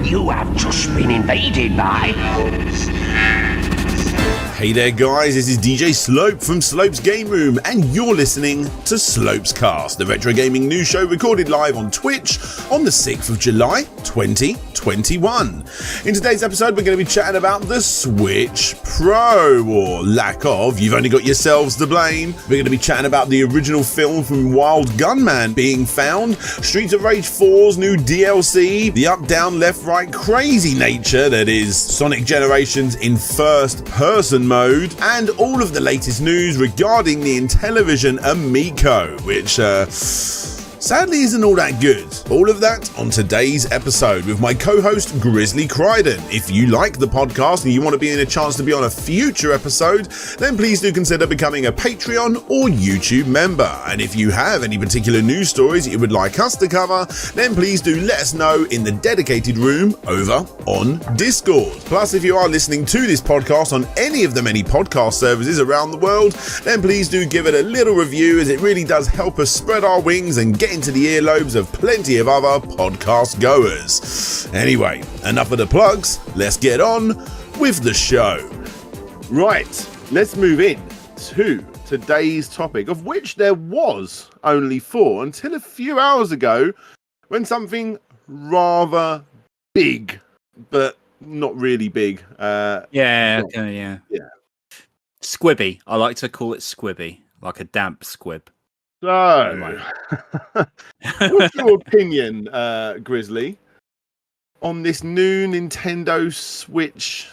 You have just been invaded by... Hey there guys, this is DJ Slope from Slope's Game Room, and you're listening to Slope's Cast, the retro gaming news show recorded live on Twitch on the 6th of July 2021. In today's episode, we're going to be chatting about the Switch Pro, or lack of. You've only got yourselves to blame. We're going to be chatting about the original film from Wild Gunman being found, Streets of Rage 4's new DLC, the up, down, left, right crazy nature that is Sonic Generations in first person mode, and all of the latest news regarding the Intellivision Amico, which sadly isn't all that good. All of that on today's episode with my co-host Grizzly Crichton. If you like the podcast and you want to be in a chance to be on a future episode, then please do consider becoming a Patreon or YouTube member. And if you have any particular news stories that you would like us to cover, then please do let us know in the dedicated room over on Discord. Plus, if you are listening to this podcast on any of the many podcast services around the world, then please do give it a little review, as it really does help us spread our wings and get into the earlobes of plenty of other podcast goers. Anyway, enough of the plugs, let's get on with the show. Right, let's move in to today's topic, of which there was only 4 until a few hours ago, when something rather big, but not really big. Yeah. Squibby. I like to call it squibby, like a damp squib. So, what's your opinion, Grizzly, on this new Nintendo Switch?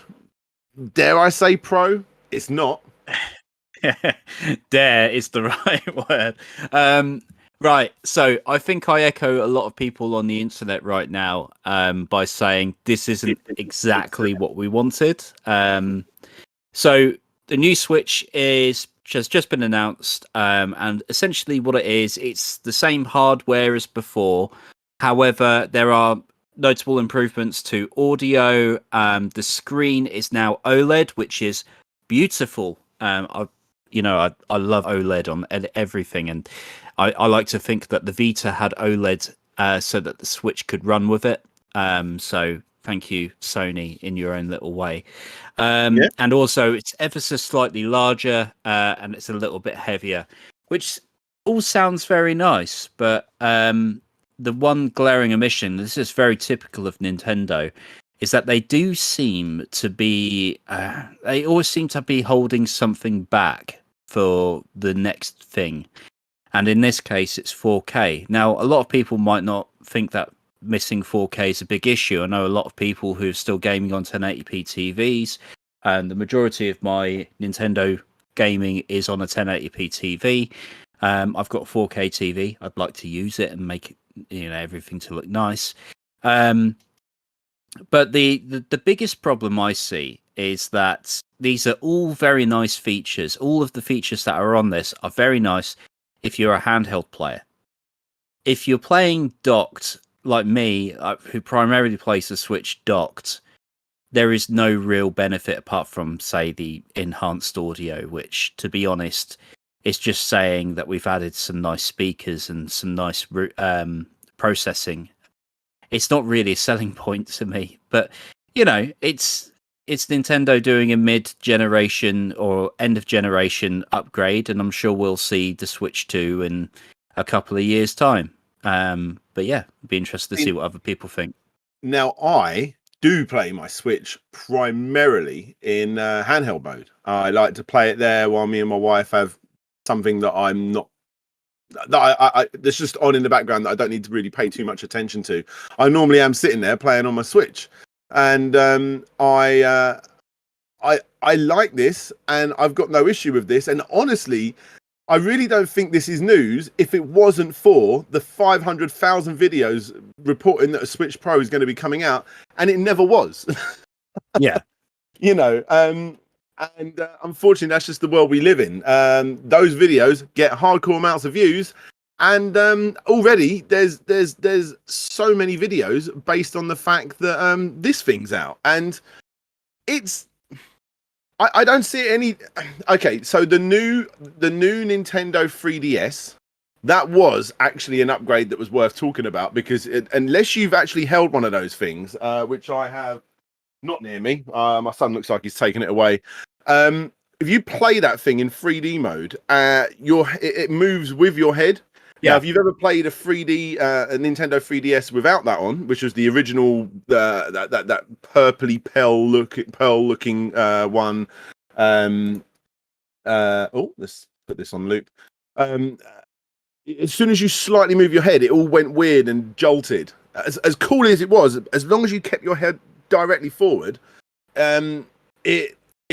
Dare I say Pro? It's not. Dare is the right word. Right, so I think I echo a lot of people on the internet right now by saying this isn't exactly what we wanted. So the new Switch has just been announced, and essentially what it is, it's the same hardware as before. However, there are notable improvements to audio. The screen is now OLED, which is beautiful. I love OLED on everything, and I like to think that the Vita had OLED so that the Switch could run with it. So thank you, Sony, in your own little way. And also, it's ever so slightly larger, and it's a little bit heavier, which all sounds very nice. But the one glaring omission, this is very typical of Nintendo, is that they do seem to be, they always seem to be holding something back for the next thing. And in this case, it's 4K. Now, a lot of people might not think that missing 4K is a big issue. I know a lot of people who are still gaming on 1080p TVs, and the majority of my Nintendo gaming is on a 1080p TV. I've got a 4K TV. I'd like to use it and make it, everything to look nice. But the biggest problem I see is that these are all very nice features. All of the features that are on this are very nice if you're a handheld player. If you're playing docked, like me, who primarily plays the Switch docked, there is no real benefit apart from, say, the enhanced audio, which, to be honest, is just saying that we've added some nice speakers and some nice processing. It's not really a selling point to me, but it's Nintendo doing a mid-generation or end-of-generation upgrade, and I'm sure we'll see the Switch 2 in a couple of years' time. But yeah, I'd be interested to see what other people think. Now, I do play my Switch primarily in handheld mode. I like to play it there while me and my wife have something that I'm not, that I that's just on in the background that I don't need to really pay too much attention to. I normally am sitting there playing on my Switch, and I like this, and I've got no issue with this. And honestly, I really don't think this is news if it wasn't for the 500,000 videos reporting that a Switch Pro is going to be coming out, and it never was. Yeah. And unfortunately, that's just the world we live in. Those videos get hardcore amounts of views, and already there's so many videos based on the fact that this thing's out, and it's. I don't see any. Okay, so the new Nintendo 3DS that was actually an upgrade that was worth talking about, because unless you've actually held one of those things, which I have not near me, my son looks like he's taking it away. If you play that thing in 3D mode, it moves with your head. Yeah. Now, if you've ever played a 3D, a Nintendo 3DS without that on, which was the original, that purpley pearl looking one. Let's put this on loop. As soon as you slightly move your head, it all went weird and jolted. As cool as it was, as long as you kept your head directly forward,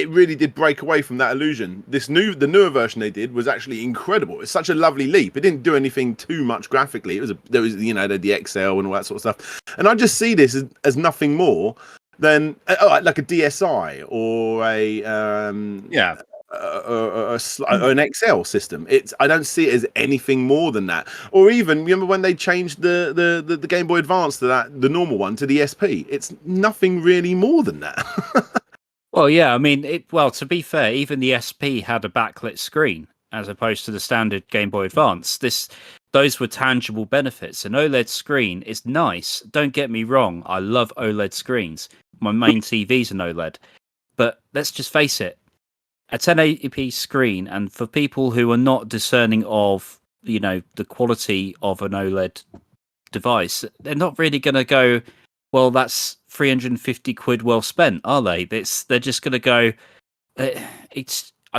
it really did break away from that illusion. The newer version they did was actually incredible. It's such a lovely leap. It didn't do anything too much graphically. There was the XL and all that sort of stuff. And I just see this as nothing more than like a DSi or an XL system. I don't see it as anything more than that. Or even remember when they changed the Game Boy Advance to the normal one to the SP. It's nothing really more than that. Well, yeah, I mean, to be fair, even the SP had a backlit screen as opposed to the standard Game Boy Advance. Those were tangible benefits. An OLED screen is nice. Don't get me wrong. I love OLED screens. My main TV's an OLED. But let's just face it, a 1080p screen, and for people who are not discerning of, the quality of an OLED device, they're not really going to go, well, that's 350 quid well spent, are they? They're just going to go, I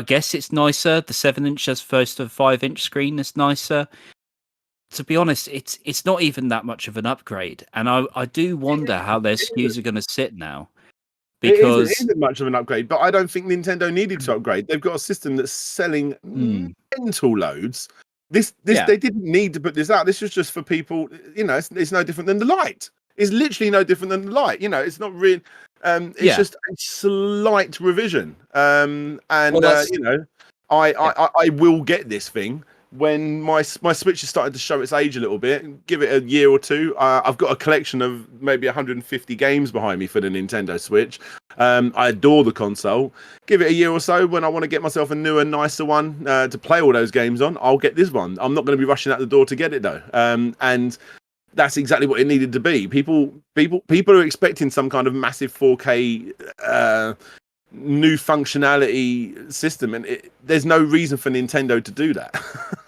guess it's nicer. The 7-inch as opposed to a 5-inch screen is nicer. To be honest, it's not even that much of an upgrade. And I do wonder how their SKUs are going to sit now. Because it isn't much of an upgrade, but I don't think Nintendo needed to upgrade. They've got a system that's selling mental loads. They didn't need to put this out. This was just for people. It's no different than the Lite. It's literally no different than the Lite. It's not real. It's just a slight revision. I will get this thing when my Switch is starting to show its age a little bit. Give it a year or two. I've got a collection of maybe 150 games behind me for the Nintendo Switch. I adore the console. Give it a year or so. When I want to get myself a newer, nicer one to play all those games on, I'll get this one. I'm not going to be rushing out the door to get it though. And that's exactly what it needed to be. People are expecting some kind of massive 4K new functionality system, and there's no reason for Nintendo to do that.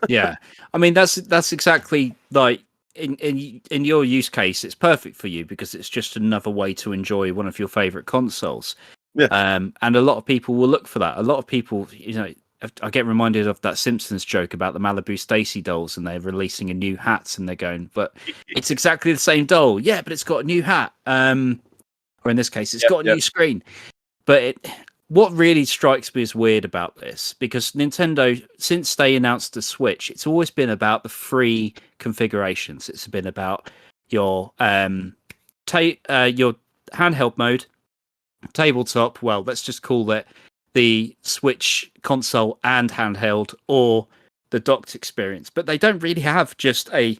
Yeah, I mean that's exactly like in your use case, it's perfect for you because it's just another way to enjoy one of your favorite consoles. Yeah. And a lot of people will look for that. A lot of people, I get reminded of that Simpsons joke about the Malibu Stacy dolls, and they're releasing a new hat, and they're going, but it's exactly the same doll. Yeah, but it's got a new hat. Or in this case, it's got a new screen. But what really strikes me as weird about this, because Nintendo, since they announced the Switch, it's always been about the free configurations. It's been about your your handheld mode, tabletop. Well, let's just call it the Switch console and handheld, or the docked experience. But they don't really have just a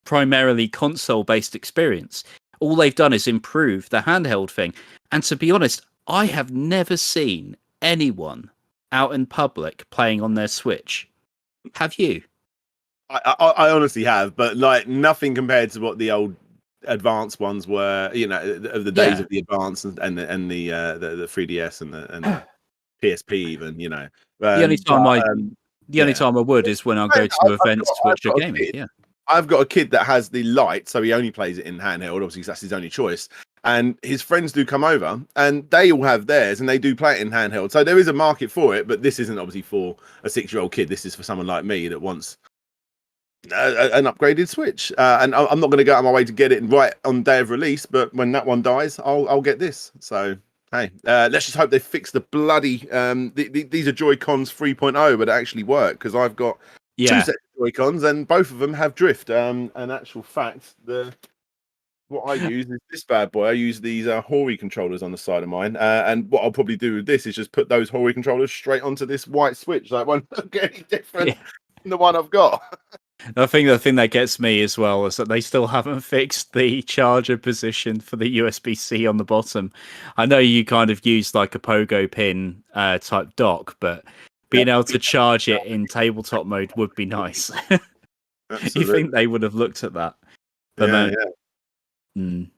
primarily console-based experience. All they've done is improve the handheld thing. And to be honest, I have never seen anyone out in public playing on their Switch. Have you? I honestly have, but like nothing compared to what the old advanced ones were, of the days of the Advance and the 3DS and the PSP even, The only time I would is when I go to events to watch a game. Yeah. I've got a kid that has the Lite, so he only plays it in handheld, obviously that's his only choice. And his friends do come over and they all have theirs and they do play it in handheld. So there is a market for it, but this isn't obviously for a 6-year-old kid. This is for someone like me that wants an upgraded Switch. And I'm not going to go out of my way to get it right on day of release, but when that one dies, I'll get this. So, hey, let's just hope they fix the bloody... these are Joy-Cons 3.0, but it actually work, because I've got 2 sets of Joy-Cons and both of them have drift. In actual fact, what I use is this bad boy. I use these Hori controllers on the side of mine. And what I'll probably do with this is just put those Hori controllers straight onto this white Switch. Like, won't get any different than the one I've got. I think the thing that gets me as well is that they still haven't fixed the charger position for the USB-C on the bottom. I know you kind of use like a pogo pin type dock, but being able to charge it in tabletop mode would be nice. You Absolutely. think they would have looked at that? But Yeah, no. yeah. Mm.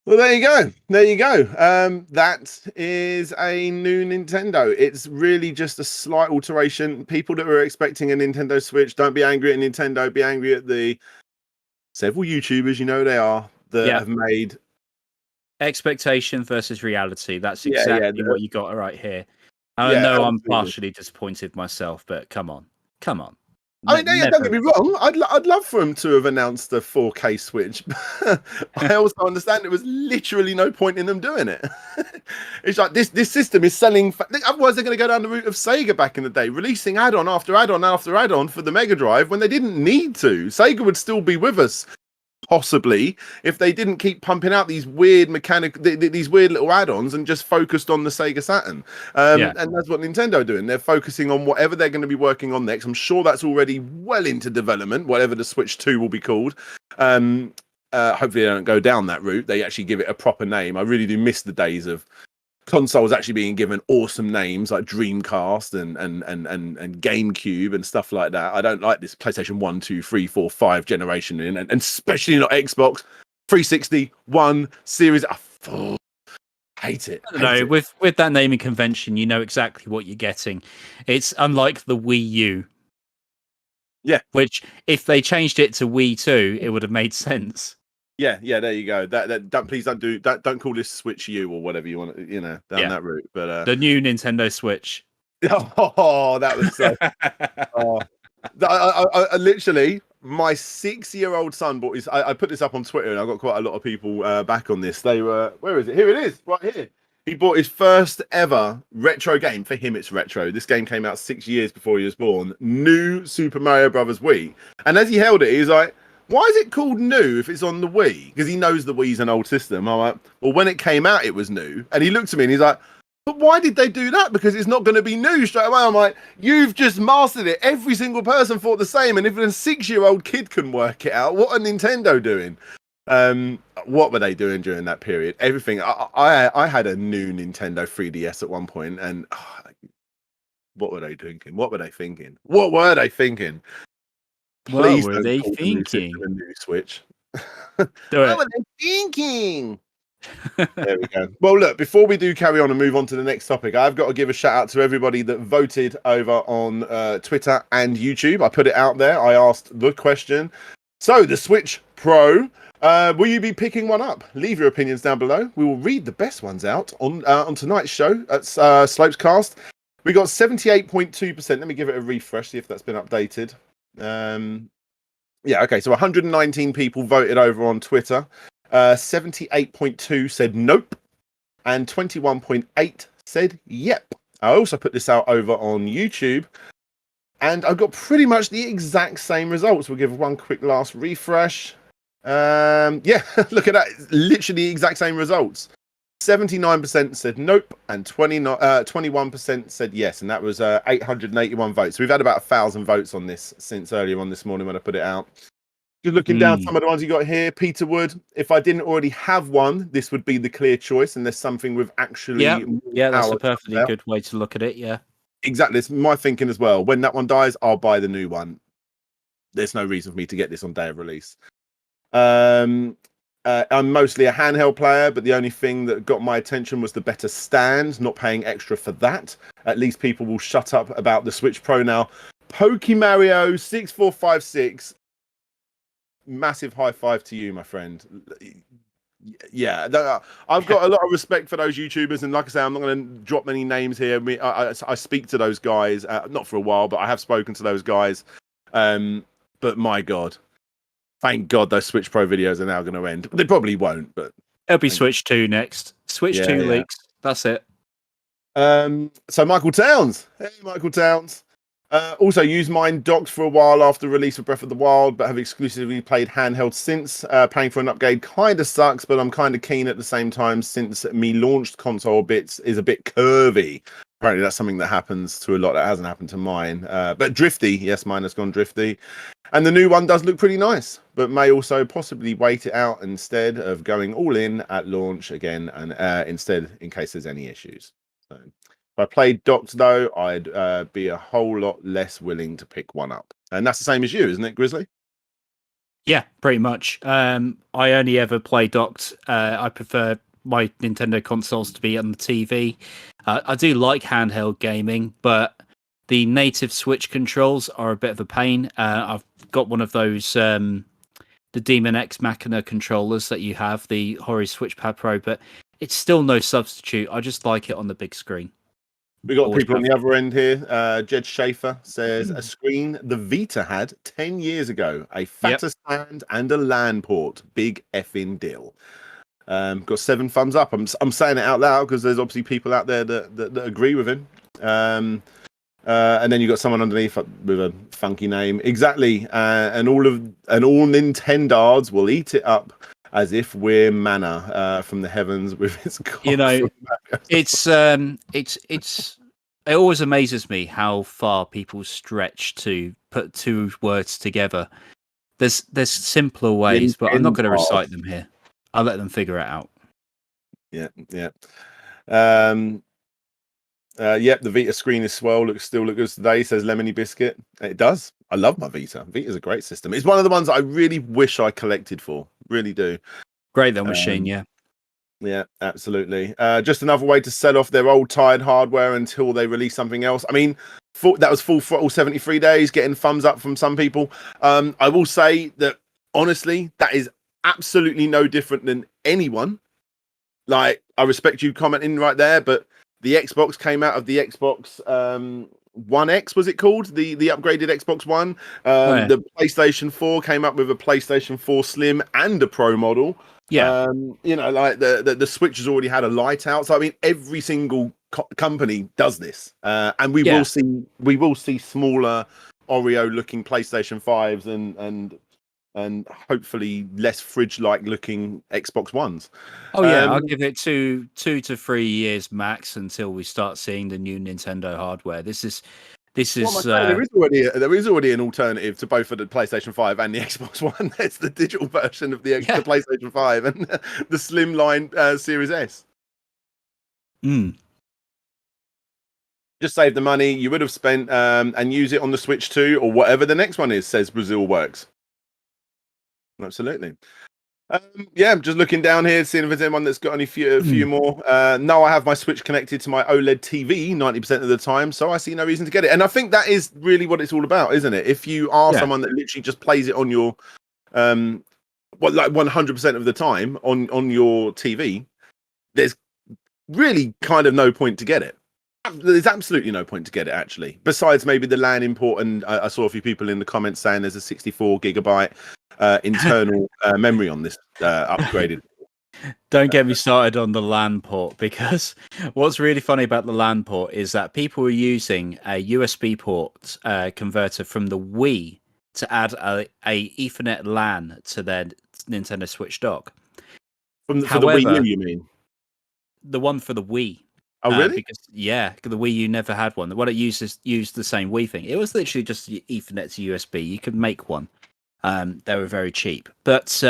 Well, there you go. There you go. That is a new Nintendo. It's really just a slight alteration. People that were expecting a Nintendo Switch, don't be angry at Nintendo. Be angry at the several YouTubers, you know they are, that Yeah. have made Expectation versus reality. That's yeah, yeah, exactly what you got right here. I yeah, know I'm absolutely. partially disappointed myself, but come on. Come on. I mean, yeah, don't get Never. me wrong. I'd love for him to have announced a 4K Switch. I also understand there was literally no point in them doing it. It's like this system is selling. Otherwise, they're going to go down the route of Sega back in the day, releasing add-on after add-on after add-on for the Mega Drive when they didn't need to. Sega would still be with us, possibly, if they didn't keep pumping out these weird these weird little add-ons and just focused on the Sega Saturn. Yeah. And that's what Nintendo are doing. They're focusing on whatever they're going to be working on next. I'm sure that's already well into development, whatever the Switch 2 will be called. Hopefully they don't go down that route. They actually give it a proper name. I really do miss the days of consoles actually being given awesome names like Dreamcast and GameCube and stuff like that. I don't like this PlayStation 1, 2, 3, 4, 5 generation and especially not Xbox 360, 1 series. I hate it. No, with that naming convention, you know exactly what you're getting. It's unlike the Wii U. Yeah. Which, if they changed it to Wii 2, it would have made sense. Yeah, there you go. Please don't do that. Don't call this Switch U or whatever you want, down that route. But the new Nintendo Switch. Oh, that was so. I literally, my 6-year-old son bought his. I put this up on Twitter, and I got quite a lot of people back on this. They were, where is it? Here it is, right here. He bought his first ever retro game. For him, it's retro. This game came out 6 years before he was born. New Super Mario Brothers Wii. And as he held it, he's like, why is it called new if it's on the Wii? Because he knows the Wii's an old system. I'm like, well, when it came out, it was new. And he looked at me and he's like, but why did they do that? Because it's not going to be new straight away. I'm like, you've just mastered it. Every single person thought the same. And if a 6-year-old kid can work it out, what are Nintendo doing? What were they doing during that period? Everything. I had a new Nintendo 3DS at one point, and what were they thinking? What were they thinking? What were they thinking? Please what were don't they call thinking? the new Switch. Do What it. were they thinking? There we go. Well, look, before we do carry on and move on to the next topic, I've got to give a shout out to everybody that voted over on Twitter and YouTube. I put it out there. I asked the question. So, the Switch Pro, will you be picking one up? Leave your opinions down below. We will read the best ones out on tonight's show at Slopes Cast. We got 78.2%. Let me give it a refresh, see if that's been updated. Yeah, okay. So 119 people voted over on Twitter. 78.2 said nope, and 21.8 said yep. I also put this out over on YouTube, and I've got pretty much the exact same results. We'll give one quick last refresh. Yeah, look at that. It's literally the exact same results. 79% said nope, and 21% said yes, and that was 881 votes. So we've had about 1,000 votes on this since earlier on this morning when I put it out. Just looking down some of the ones you got here, Peter Wood. If I didn't already have one, this would be the clear choice, and there's something with actually. Yeah, that's a perfectly good way to look at it. Yeah, exactly. It's my thinking as well. When that one dies, I'll buy the new one. There's no reason for me to get this on day of release. I'm mostly a handheld player, but the only thing that got my attention was the better stand. Not paying extra for that. At least people will shut up about the Switch Pro now. Pokemario 6456. Massive high five to you, my friend. Yeah, I've got a lot of respect for those YouTubers, and like I say, I'm not going to drop many names here. I speak to those guys, not for a while, but I have spoken to those guys. But my God, thank God those Switch Pro videos are now going to end. They probably won't, but it'll be Switch 2 next. Switch 2 leaks. That's it. So Michael Towns, hey Michael Towns. Also used mine docked for a while after release of Breath of the Wild, but have exclusively played handheld since. Paying for an upgrade kind of sucks, but I'm kind of keen at the same time since me launched console bits is a bit curvy. Apparently that's something that happens to a lot that hasn't happened to mine. But drifty, yes, mine has gone drifty. And the new one does look pretty nice, but may also possibly wait it out instead of going all in at launch again, and instead in case there's any issues. So, if I played docked though, I'd be a whole lot less willing to pick one up. And that's the same as you, isn't it, Grizzly? Yeah, pretty much. I only ever play docked. I prefer my Nintendo consoles to be on the TV. I do like handheld gaming, but the native Switch controls are a bit of a pain. I've got one of those the Demon X Machina controllers that you have, the Hori Switchpad Pro, but it's still no substitute. I just like it on the big screen. We got Always people on have. the other end here. Jed Schaefer says a screen the Vita had 10 years ago, a fatter stand and a LAN port. Big effing deal. Got 7 thumbs up. I'm saying it out loud because there's obviously people out there that agree with him. And then you got someone underneath with a funky name. Exactly. And all Nintendards will eat it up as if we're manna from the heavens with its cock. You know, it's it always amazes me how far people stretch to put 2 words together. There's simpler ways, but I'm not going to recite them here. I'll let them figure it out. Yeah. Yep, the Vita screen is swell. Still look good today, says Lemony Biscuit. It does. I love my Vita. Vita's a great system. It's one of the ones I really wish I collected for. Really do. Great little machine, yeah. Yeah, absolutely. Just another way to sell off their old tired hardware until they release something else. I mean, that was full throttle 73 days, getting thumbs up from some people. I will say that, honestly, that is absolutely no different than anyone. Like, I respect you commenting right there, but the Xbox came out of the Xbox One X, was it called? The upgraded Xbox One. The PlayStation 4 came up with a PlayStation 4 Slim and a Pro model. Yeah. You know, like the Switch has already had a light out. So I mean, every single company does this, and we will see smaller Oreo looking PlayStation 5s and hopefully less fridge-like looking Xbox Ones. Oh yeah, I'll give it 2 to 3 years max until we start seeing the new Nintendo hardware. This is there is already an alternative to both of the PlayStation 5 and the Xbox One. It's the digital version of the PlayStation 5 and the slimline Series S. Just save the money you would have spent and use it on the Switch 2 or whatever the next one is, says Brazil Works. Absolutely. I'm just looking down here, seeing if there's anyone that's got a few more. No, I have my Switch connected to my OLED TV 90% of the time, so I see no reason to get it. And I think that is really what it's all about, isn't it? If you are someone that literally just plays it on your, like 100% of the time on your TV, there's really kind of no point to get it. There's absolutely no point to get it, actually. Besides maybe the LAN import, and I saw a few people in the comments saying there's a 64 gigabyte internal memory on this upgraded. Don't get me started on the LAN port, because what's really funny about the LAN port is that people are using a USB port converter from the Wii to add a Ethernet LAN to their Nintendo Switch dock. For the Wii U, you mean? The one for the Wii. Oh, really? Because the Wii U never had one. The one it used the same Wii thing. It was literally just Ethernet to USB. You could make one. They were very cheap. But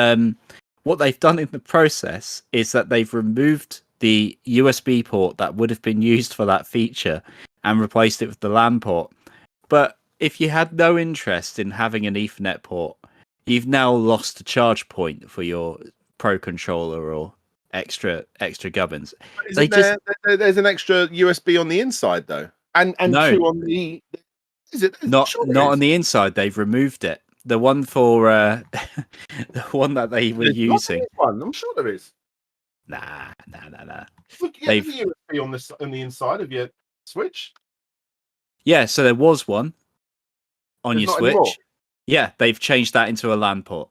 what they've done in the process is that they've removed the USB port that would have been used for that feature and replaced it with the LAN port. But if you had no interest in having an Ethernet port, you've now lost a charge point for your Pro controller or extra gubbins. There's an extra USB on the inside though, and no, 2 on the. Is it not on the inside? They've removed it. The one for the one that they were using. I'm sure there is. Nah. Look, there's a USB on the inside of your Switch. Yeah, so there was one on your Switch. Anymore. Yeah, they've changed that into a LAN port.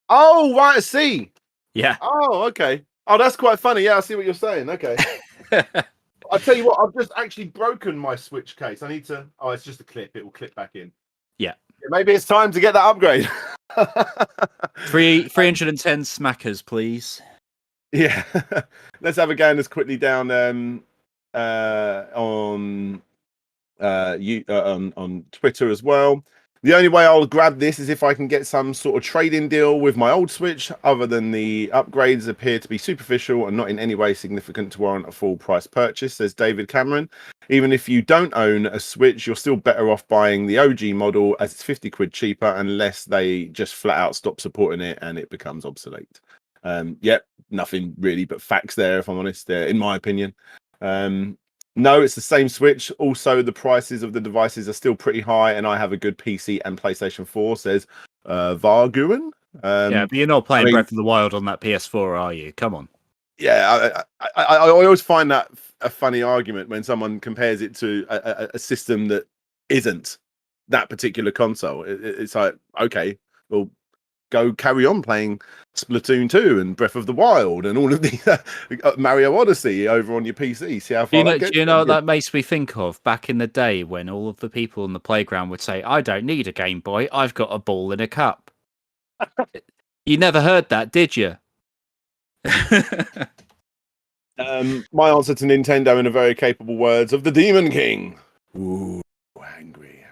Oh, right, I see. Yeah. Oh, okay. Oh, that's quite funny. Yeah, I see what you're saying. Okay. I'll tell you what, I've just actually broken my Switch case. I need to. Oh, it's just a clip. It will clip back in. Yeah. Maybe it's time to get that upgrade. 310 smackers, please. Yeah. Let's have a gander quickly down on Twitter as well. The only way I'll grab this is if I can get some sort of trade-in deal with my old Switch, other than the upgrades appear to be superficial and not in any way significant to warrant a full price purchase, says David Cameron. Even if you don't own a Switch, you're still better off buying the OG model, as it's 50 quid cheaper, unless they just flat out stop supporting it and it becomes obsolete. Yep, nothing really but facts there, if I'm honest, in my opinion. No, it's the same Switch. Also, the prices of the devices are still pretty high, and I have a good PC and PlayStation 4, says Varguin. Yeah, but you're not playing Breath of the Wild on that PS4, are you? Come on. Yeah, I always find that a funny argument when someone compares it to a system that isn't that particular console. It's like, okay, well, go carry on playing Splatoon 2 and Breath of the Wild and all of the Mario Odyssey over on your PC. See how far that gets. Do you know what that makes me think of? Back in the day when all of the people on the playground would say, I don't need a Game Boy, I've got a ball in a cup. You never heard that, did you? My answer to Nintendo, in the very capable words of the Demon King. Ooh, angry.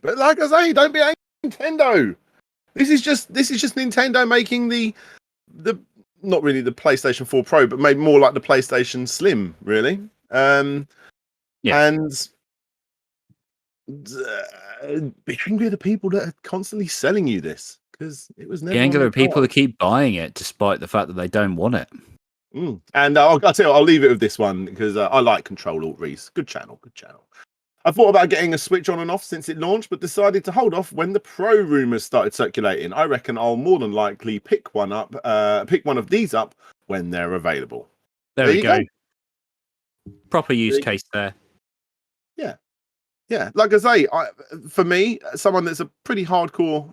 But like I say, don't be angry, Nintendo. This is just Nintendo making the not really the PlayStation 4 Pro, but maybe more like the PlayStation Slim, really. Yeah. And be angry at the people that are constantly selling you this, because it was never. Be angry at people that keep buying it despite the fact that they don't want it. And I'll tell you, I'll leave it with this one because I like Control Alt Reese. Good channel. I thought about getting a Switch on and off since it launched, but decided to hold off when the Pro rumors started circulating. I reckon I'll more than likely pick one of these up when they're available. There we go. Proper use case there. Yeah. Like I say, for me, someone that's a pretty hardcore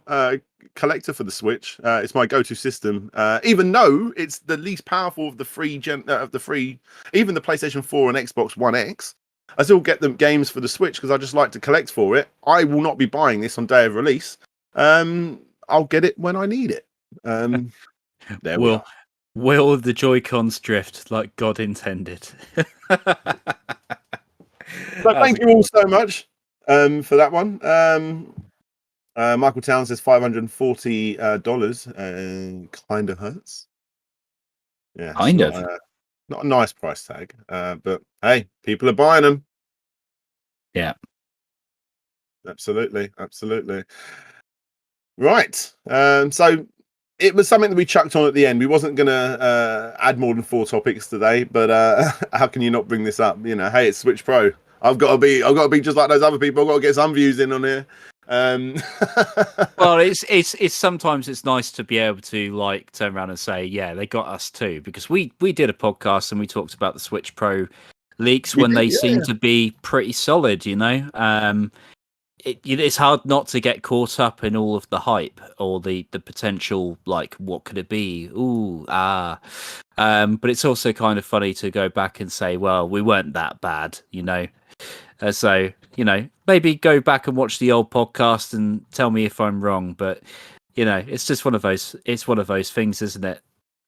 collector for the Switch, it's my go-to system. Even though it's the least powerful of the even the PlayStation 4 and Xbox One X. I still get them games for the Switch because I just like to collect for it. I will not be buying this on day of release. I'll get it when I need it. There we are. Will the Joy-Cons drift like God intended? So thank you all so much for that one. Michael Town says $540 kind of hurts. Yeah, kind of. Not a nice price tag, but hey, people are buying them. Yeah, absolutely. Right. So it was something that we chucked on at the end. We wasn't going to add more than 4 topics today, but how can you not bring this up? You know, hey, it's Switch Pro. I've got to be just like those other people. I've got to get some views in on here. Well, it's sometimes it's nice to be able to like turn around and say, yeah, they got us too, because we did a podcast and we talked about the Switch Pro leaks when they seem to be pretty solid, you know. It's hard not to get caught up in all of the hype or the potential, like, what could it be? But it's also kind of funny to go back and say, well, we weren't that bad, you know. So, you know, maybe go back and watch the old podcast and tell me if I'm wrong. But, you know, it's just one of those things, isn't it?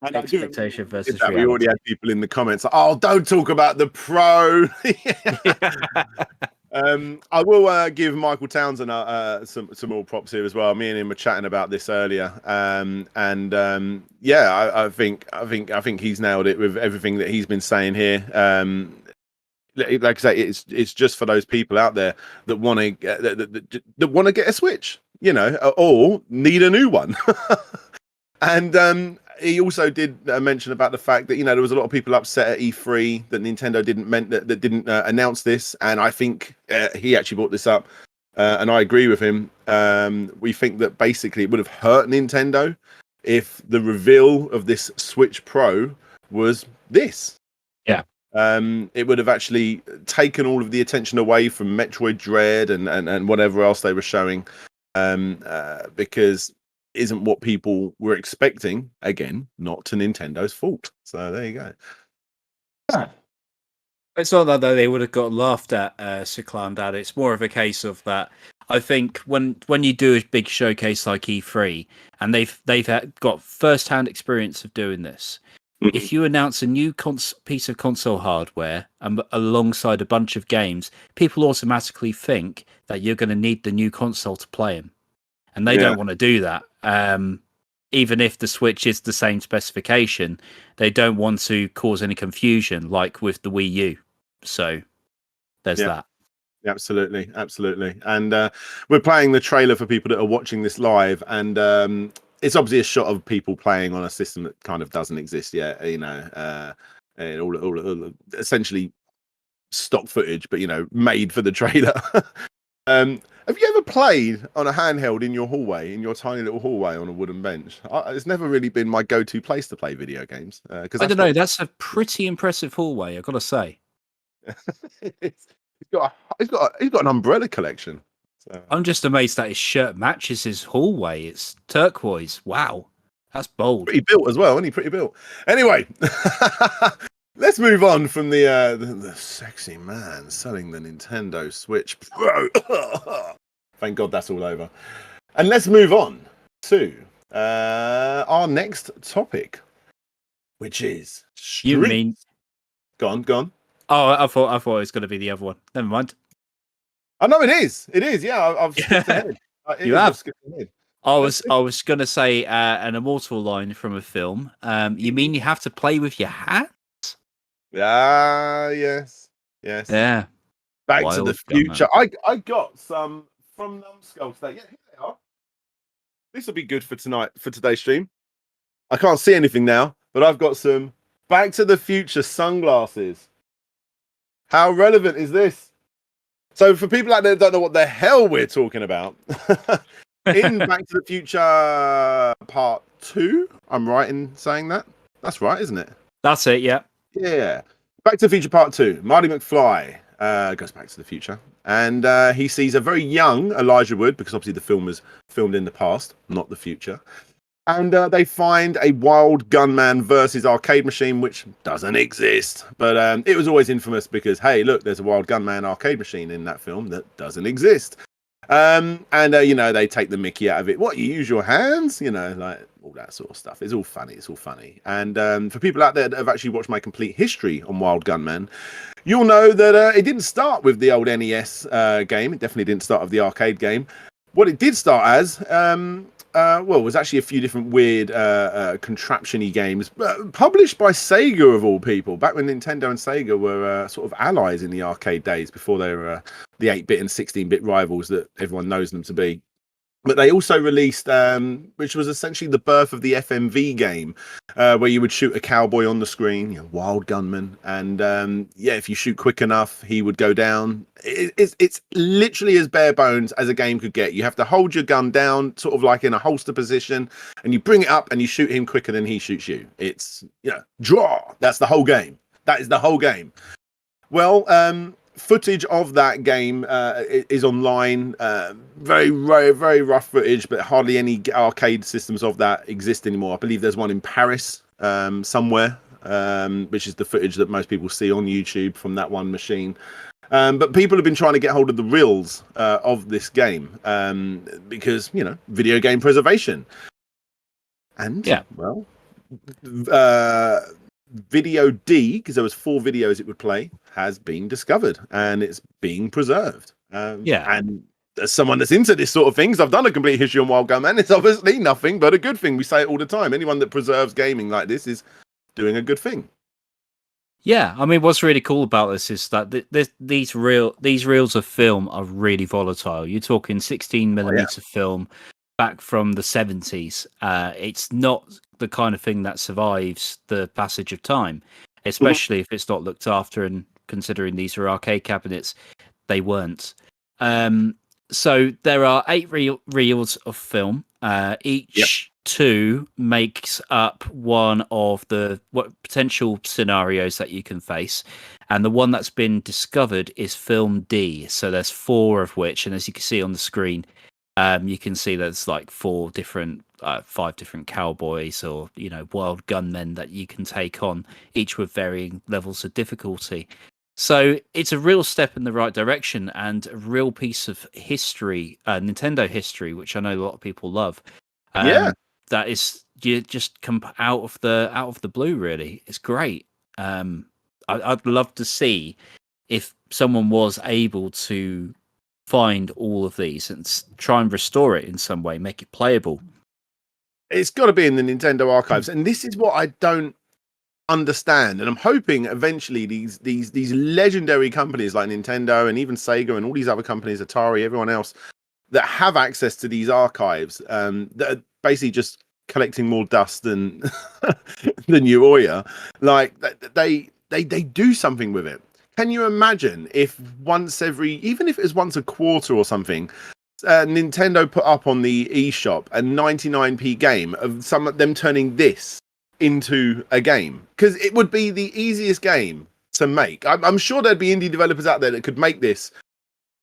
And expectation versus reality. We already had people in the comments, oh, don't talk about the Pro. I will give Michael Townsend some more props here as well. Me and him were chatting about this earlier, I think he's nailed it with everything that he's been saying here. Like I say, it's just for those people out there that want to get a Switch, you know, or need a new one. And he also did mention about the fact that, you know, there was a lot of people upset at E3 that Nintendo didn't announce this, and I think he actually brought this up, and I agree with him. We think that basically it would have hurt Nintendo if the reveal of this Switch Pro was this. Yeah. It would have actually taken all of the attention away from Metroid Dread and whatever else they were showing, because isn't what people were expecting. Again, not to Nintendo's fault. So there you go. It's not that they would have got laughed at, Cyclone Dad. It's more of a case of that. I think when you do a big showcase like E3, and they've got first-hand experience of doing this, if you announce a new piece of console hardware alongside a bunch of games, people automatically think that you're going to need the new console to play them. and they don't want to do that. Even if the Switch is the same specification, they don't want to cause any confusion, like with the Wii U. So there's that. Absolutely. And we're playing the trailer for people that are watching this live, and it's obviously a shot of people playing on a system that kind of doesn't exist yet. And all essentially stock footage, but made for the trailer. Have you ever played on a handheld in your hallway, in your tiny little hallway on a wooden bench? It's never really been my go-to place to play video games. Because I don't know. That's a pretty impressive hallway, I've got to say. He's got an umbrella collection. So. I'm just amazed that his shirt matches his hallway. It's turquoise. Wow, that's bold. Pretty built as well, isn't he? Pretty built. Anyway, let's move on from the sexy man selling the Nintendo Switch Pro. Thank God that's all over. And let's move on to our next topic, which is street. You mean? Go on. Oh, I thought it was going to be the other one. Never mind. Oh no, it is. Yeah, I've skipped ahead. You have. I was going to say an immortal line from a film. You mean you have to play with your hands? Yes. Yeah. Back to the Future. I got some from Numbskull today. Yeah, here they are. This will be good for today's stream. I can't see anything now, but I've got some Back to the Future sunglasses. How relevant is this? So for people out there that don't know what the hell we're talking about, in Back to the Future Part 2, I'm right in saying that? That's right, isn't it? That's it, yeah. Yeah. Back to the Future Part 2. Marty McFly goes back to the future, and he sees a very young Elijah Wood, because obviously the film was filmed in the past, not the future. And they find a Wild Gunman versus arcade machine, which doesn't exist. But it was always infamous because, hey, look, there's a Wild Gunman arcade machine in that film that doesn't exist. And they take the mickey out of it. What, you use your hands? Like all that sort of stuff. It's all funny. And for people out there that have actually watched my complete history on Wild Gunman, you'll know that it didn't start with the old NES game. It definitely didn't start with the arcade game. What it did start as, it was actually a few different weird contraption-y games published by Sega, of all people, back when Nintendo and Sega were sort of allies in the arcade days, before they were the 8-bit and 16-bit rivals that everyone knows them to be. But they also released, which was essentially the birth of the FMV game, where you would shoot a cowboy on the screen, Wild Gunman, and if you shoot quick enough, he would go down. It's literally as bare bones as a game could get. You have to hold your gun down, sort of like in a holster position, and you bring it up and you shoot him quicker than he shoots you. It's, draw. That's the whole game. That is the whole game. Well, footage of that game is online. Very, very, very rough footage, but hardly any arcade systems of that exist anymore. I believe there's one in Paris somewhere, which is the footage that most people see on YouTube from that one machine. But people have been trying to get hold of the reels of this game because, video game preservation. And, video D, because there was 4 videos it would play, has been discovered and it's being preserved. And as someone that's into this sort of things, I've done a complete history on Wild Gunman. It's obviously nothing but a good thing. We say it all the time. Anyone that preserves gaming like this is doing a good thing. Yeah, I mean, what's really cool about this is that these reels of film are really volatile. You're talking 16mm film back from the 70s. It's not the kind of thing that survives the passage of time, especially if it's not looked after, and considering these are arcade cabinets, they weren't. So there are 8 reels of film. Each 2 makes up one of the potential scenarios that you can face. And the one that's been discovered is film D. So there's 4 of which, and as you can see on the screen, you can see there's like 5 different cowboys or wild gunmen that you can take on, each with varying levels of difficulty. So it's a real step in the right direction and a real piece of history, Nintendo history, which I know a lot of people love. That is, you just come out of the blue. Really, it's great. I'd love to see if someone was able to find all of these and try and restore it in some way, make it playable. It's got to be in the Nintendo archives, and this is what I don't understand. And I'm hoping eventually these legendary companies like Nintendo and even Sega and all these other companies, Atari, everyone else that have access to these archives, that are basically just collecting more dust than than you or ya, like they do something with it. Can you imagine if even if it was once a quarter or something, Nintendo put up on the eShop a 99p game of some of them turning this into a game? Because it would be the easiest game to make. I'm sure there'd be indie developers out there that could make this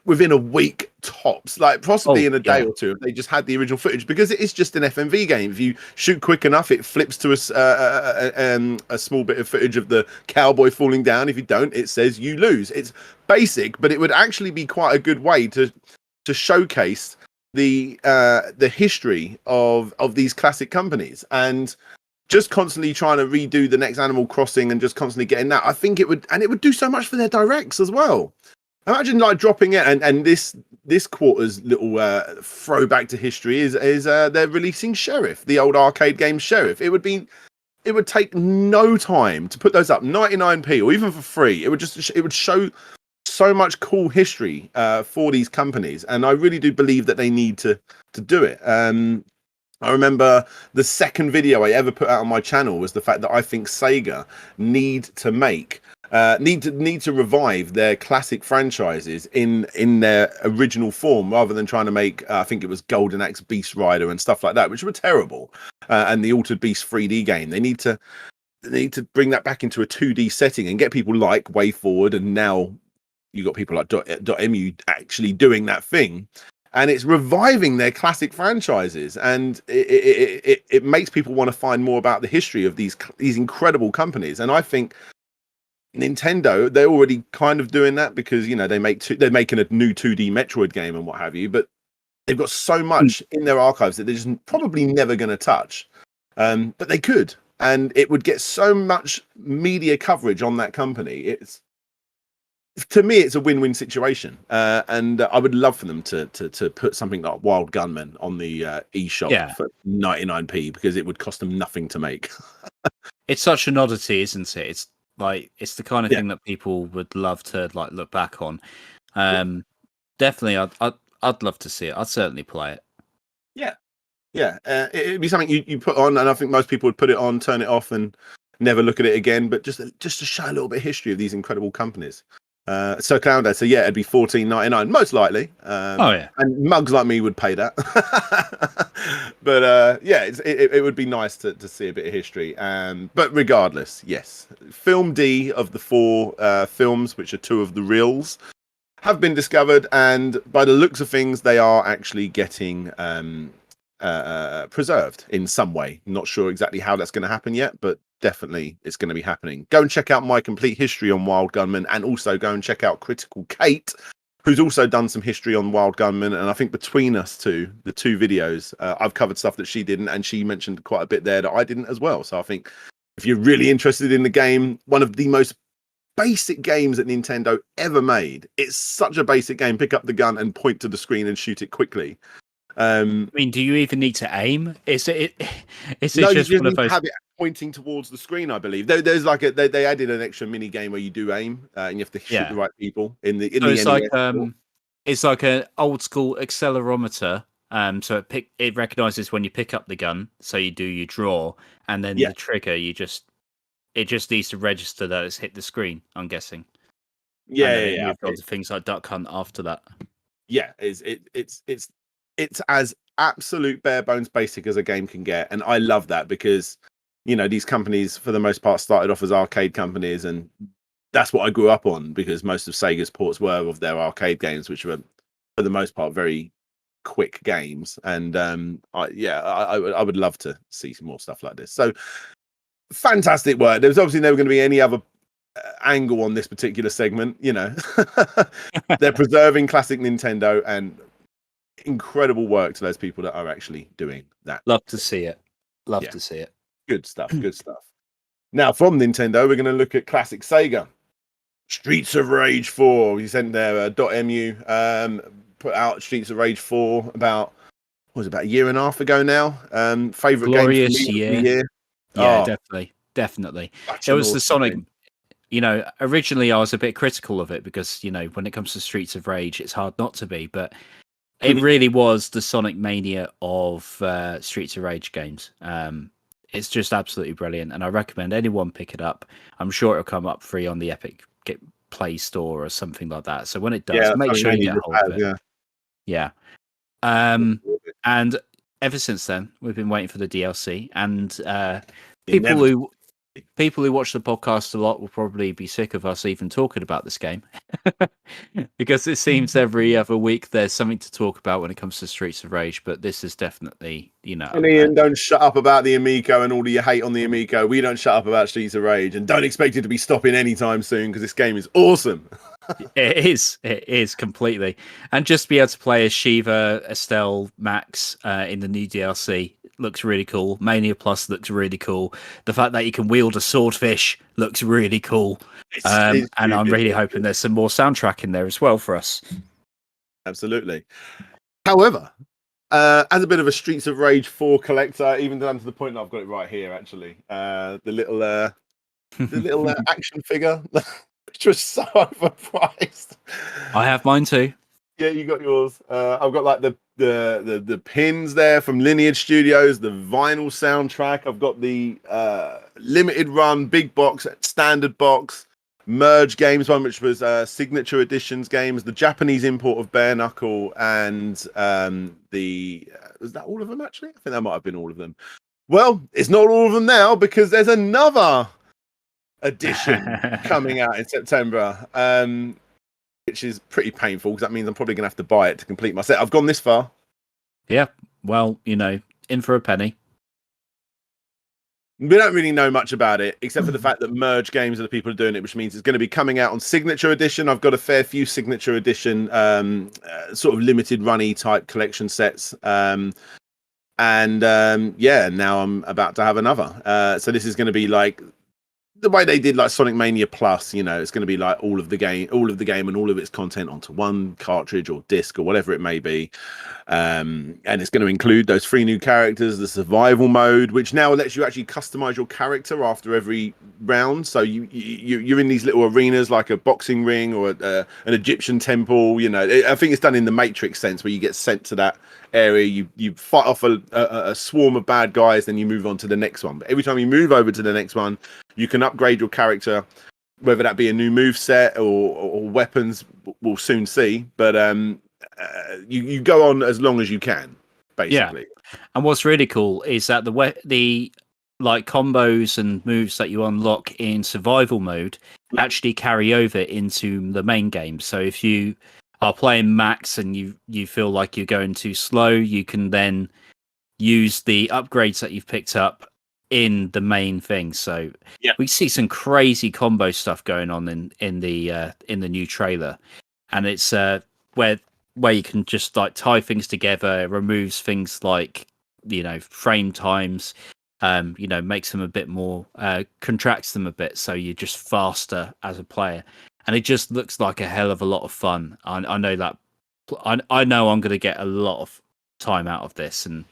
within a week tops, like possibly in a day or two if they just had the original footage, because it is just an FMV game. If you shoot quick enough, it flips to a small bit of footage of the cowboy falling down. If you don't, it says you lose. It's basic, but it would actually be quite a good way to showcase the history of these classic companies. And just constantly trying to redo the next Animal Crossing and just constantly getting that, I think it would do so much for their directs as well. Imagine like dropping it, and this quarter's little throwback to history is they're releasing Sheriff, the old arcade game Sheriff. It would take no time to put those up 99p or even for free. It would show so much cool history for these companies, and I really do believe that they need to do it. I remember the second video I ever put out on my channel was the fact that I think Sega need to revive their classic franchises in their original form, rather than trying to make I think it was Golden Axe Beast Rider and stuff like that, which were terrible, and the Altered Beast 3D game. They need to bring that back into a 2D setting and get people like Way Forward, and now you got people like .mu actually doing that thing. And it's reviving their classic franchises, and it makes people want to find more about the history of these incredible companies. And I think Nintendo, they're already kind of doing that, because they're making a new 2D Metroid game and what have you, but they've got so much in their archives that they're just probably never going to touch. But they could, and it would get so much media coverage on that company. To me, it's a win-win situation, and I would love for them to put something like Wild Gunman on the eShop for 99p, because it would cost them nothing to make. It's such an oddity, isn't it? It's like it's the kind of thing that people would love to like look back on. Definitely, I'd love to see it. I'd certainly play it. Yeah, it'd be something you put on, and I think most people would put it on, turn it off, and never look at it again. But just to show a little bit of history of these incredible companies. So Clown, so yeah, it'd be $14.99 most likely. And mugs like me would pay that. But it would be nice to see a bit of history. But regardless, yes, Film D of the 4 films, which are 2 of the reels, have been discovered, and by the looks of things, they are actually getting preserved in some way. Not sure exactly how that's going to happen yet, but definitely it's going to be happening. Go and check out my complete history on Wild Gunman, and also go and check out Critical Kate, who's also done some history on Wild Gunman. And I think between us two, the 2 videos, I've covered stuff that she didn't, and she mentioned quite a bit there that I didn't as well. So I think if you're really interested in the game, one of the most basic games that Nintendo ever made, it's such a basic game. Pick up the gun and point to the screen and shoot it quickly. I mean, do you even need to aim? Is it no, just you one of those? Have it pointing towards the screen, I believe. There's like they added an extra mini game where you do aim, and you have to shoot the right people in the. It's like an old school accelerometer. So it recognizes when you pick up the gun, so you do your draw, and then the trigger it just needs to register that it's hit the screen. I'm guessing. You've got things like Duck Hunt after that. Yeah, it's as absolute bare bones basic as a game can get, and I love that, because these companies for the most part started off as arcade companies, and that's what I grew up on, because most of Sega's ports were of their arcade games, which were for the most part very quick games. And I would love to see some more stuff like this. So fantastic work. There's obviously never going to be any other angle on this particular segment. They're preserving classic Nintendo, and incredible work to those people that are actually doing that. Love to see it. Love to see it. Good stuff. Good stuff. Now from Nintendo, we're going to look at classic Sega. Streets of Rage 4. You sent there .mu. put out Streets of Rage 4 about a year and a half ago now. Favorite game for me of the year. Yeah, definitely. Such It an was the awesome Sonic. game. Originally I was a bit critical of it because when it comes to Streets of Rage, it's hard not to be. But it really was the Sonic Mania of Streets of Rage games. It's just absolutely brilliant, and I recommend anyone pick it up. I'm sure it'll come up free on the Epic Play Store or something like that. So when it does, make sure you get hold of it. Yeah. And ever since then, we've been waiting for the DLC, and people who watch the podcast a lot will probably be sick of us even talking about this game because it seems every other week there's something to talk about when it comes to Streets of Rage. But this is definitely, And Ian, don't shut up about the Amico and all of your hate on the Amico. We don't shut up about Streets of Rage, and don't expect it to be stopping anytime soon because this game is awesome. It is completely. And just be able to play as Shiva, Estelle, Max in the new DLC looks really cool. Mania Plus looks really cool. The fact that you can wield a swordfish looks really cool. And I'm really hoping there's some more soundtrack in there as well for us. Absolutely. However, as a bit of a Streets of Rage 4 collector, even down to the point that I've got it right here, actually, the little action figure, which was so overpriced. I have mine too. Yeah, you got yours. I've got like the pins there from Lineage Studios, the vinyl soundtrack. I've got the limited run big box, standard box, merge games one, which was signature editions games, the Japanese import of Bare Knuckle, and was that all of them actually? I think that might have been all of them. Well, it's not all of them now because there's another edition coming out in September. Which is pretty painful because that means I'm probably going to have to buy it to complete my set. I've gone this far. Yeah, well, in for a penny. We don't really know much about it, except for the fact that merge games are the people doing it, which means it's going to be coming out on Signature Edition. I've got a fair few Signature Edition sort of limited runny type collection sets. Now I'm about to have another. So this is going to be like the way they did like Sonic Mania Plus, it's going to be like all of the game and all of its content onto one cartridge or disc or whatever it may be. And it's going to include those 3 new characters, the survival mode, which now lets you actually customize your character after every round. So you're in these little arenas like a boxing ring or an Egyptian temple. I think it's done in the Matrix sense where you get sent to that area, you fight off a swarm of bad guys, then you move on to the next one. But every time you move over to the next one, you can upgrade your character, whether that be a new move set or weapons. We'll soon see. But you go on as long as you can, basically. Yeah. And what's really cool is that the like combos and moves that you unlock in survival mode actually carry over into the main game. So if you are playing Max and you feel like you're going too slow, you can then use the upgrades that you've picked up in the main thing. So we see some crazy combo stuff going on in the new trailer, and it's where you can just like tie things together. It removes things like frame times, makes them a bit more, contracts them a bit, so you're just faster as a player. And it just looks like a hell of a lot of fun. I know that. I know I'm going to get a lot of time out of this. And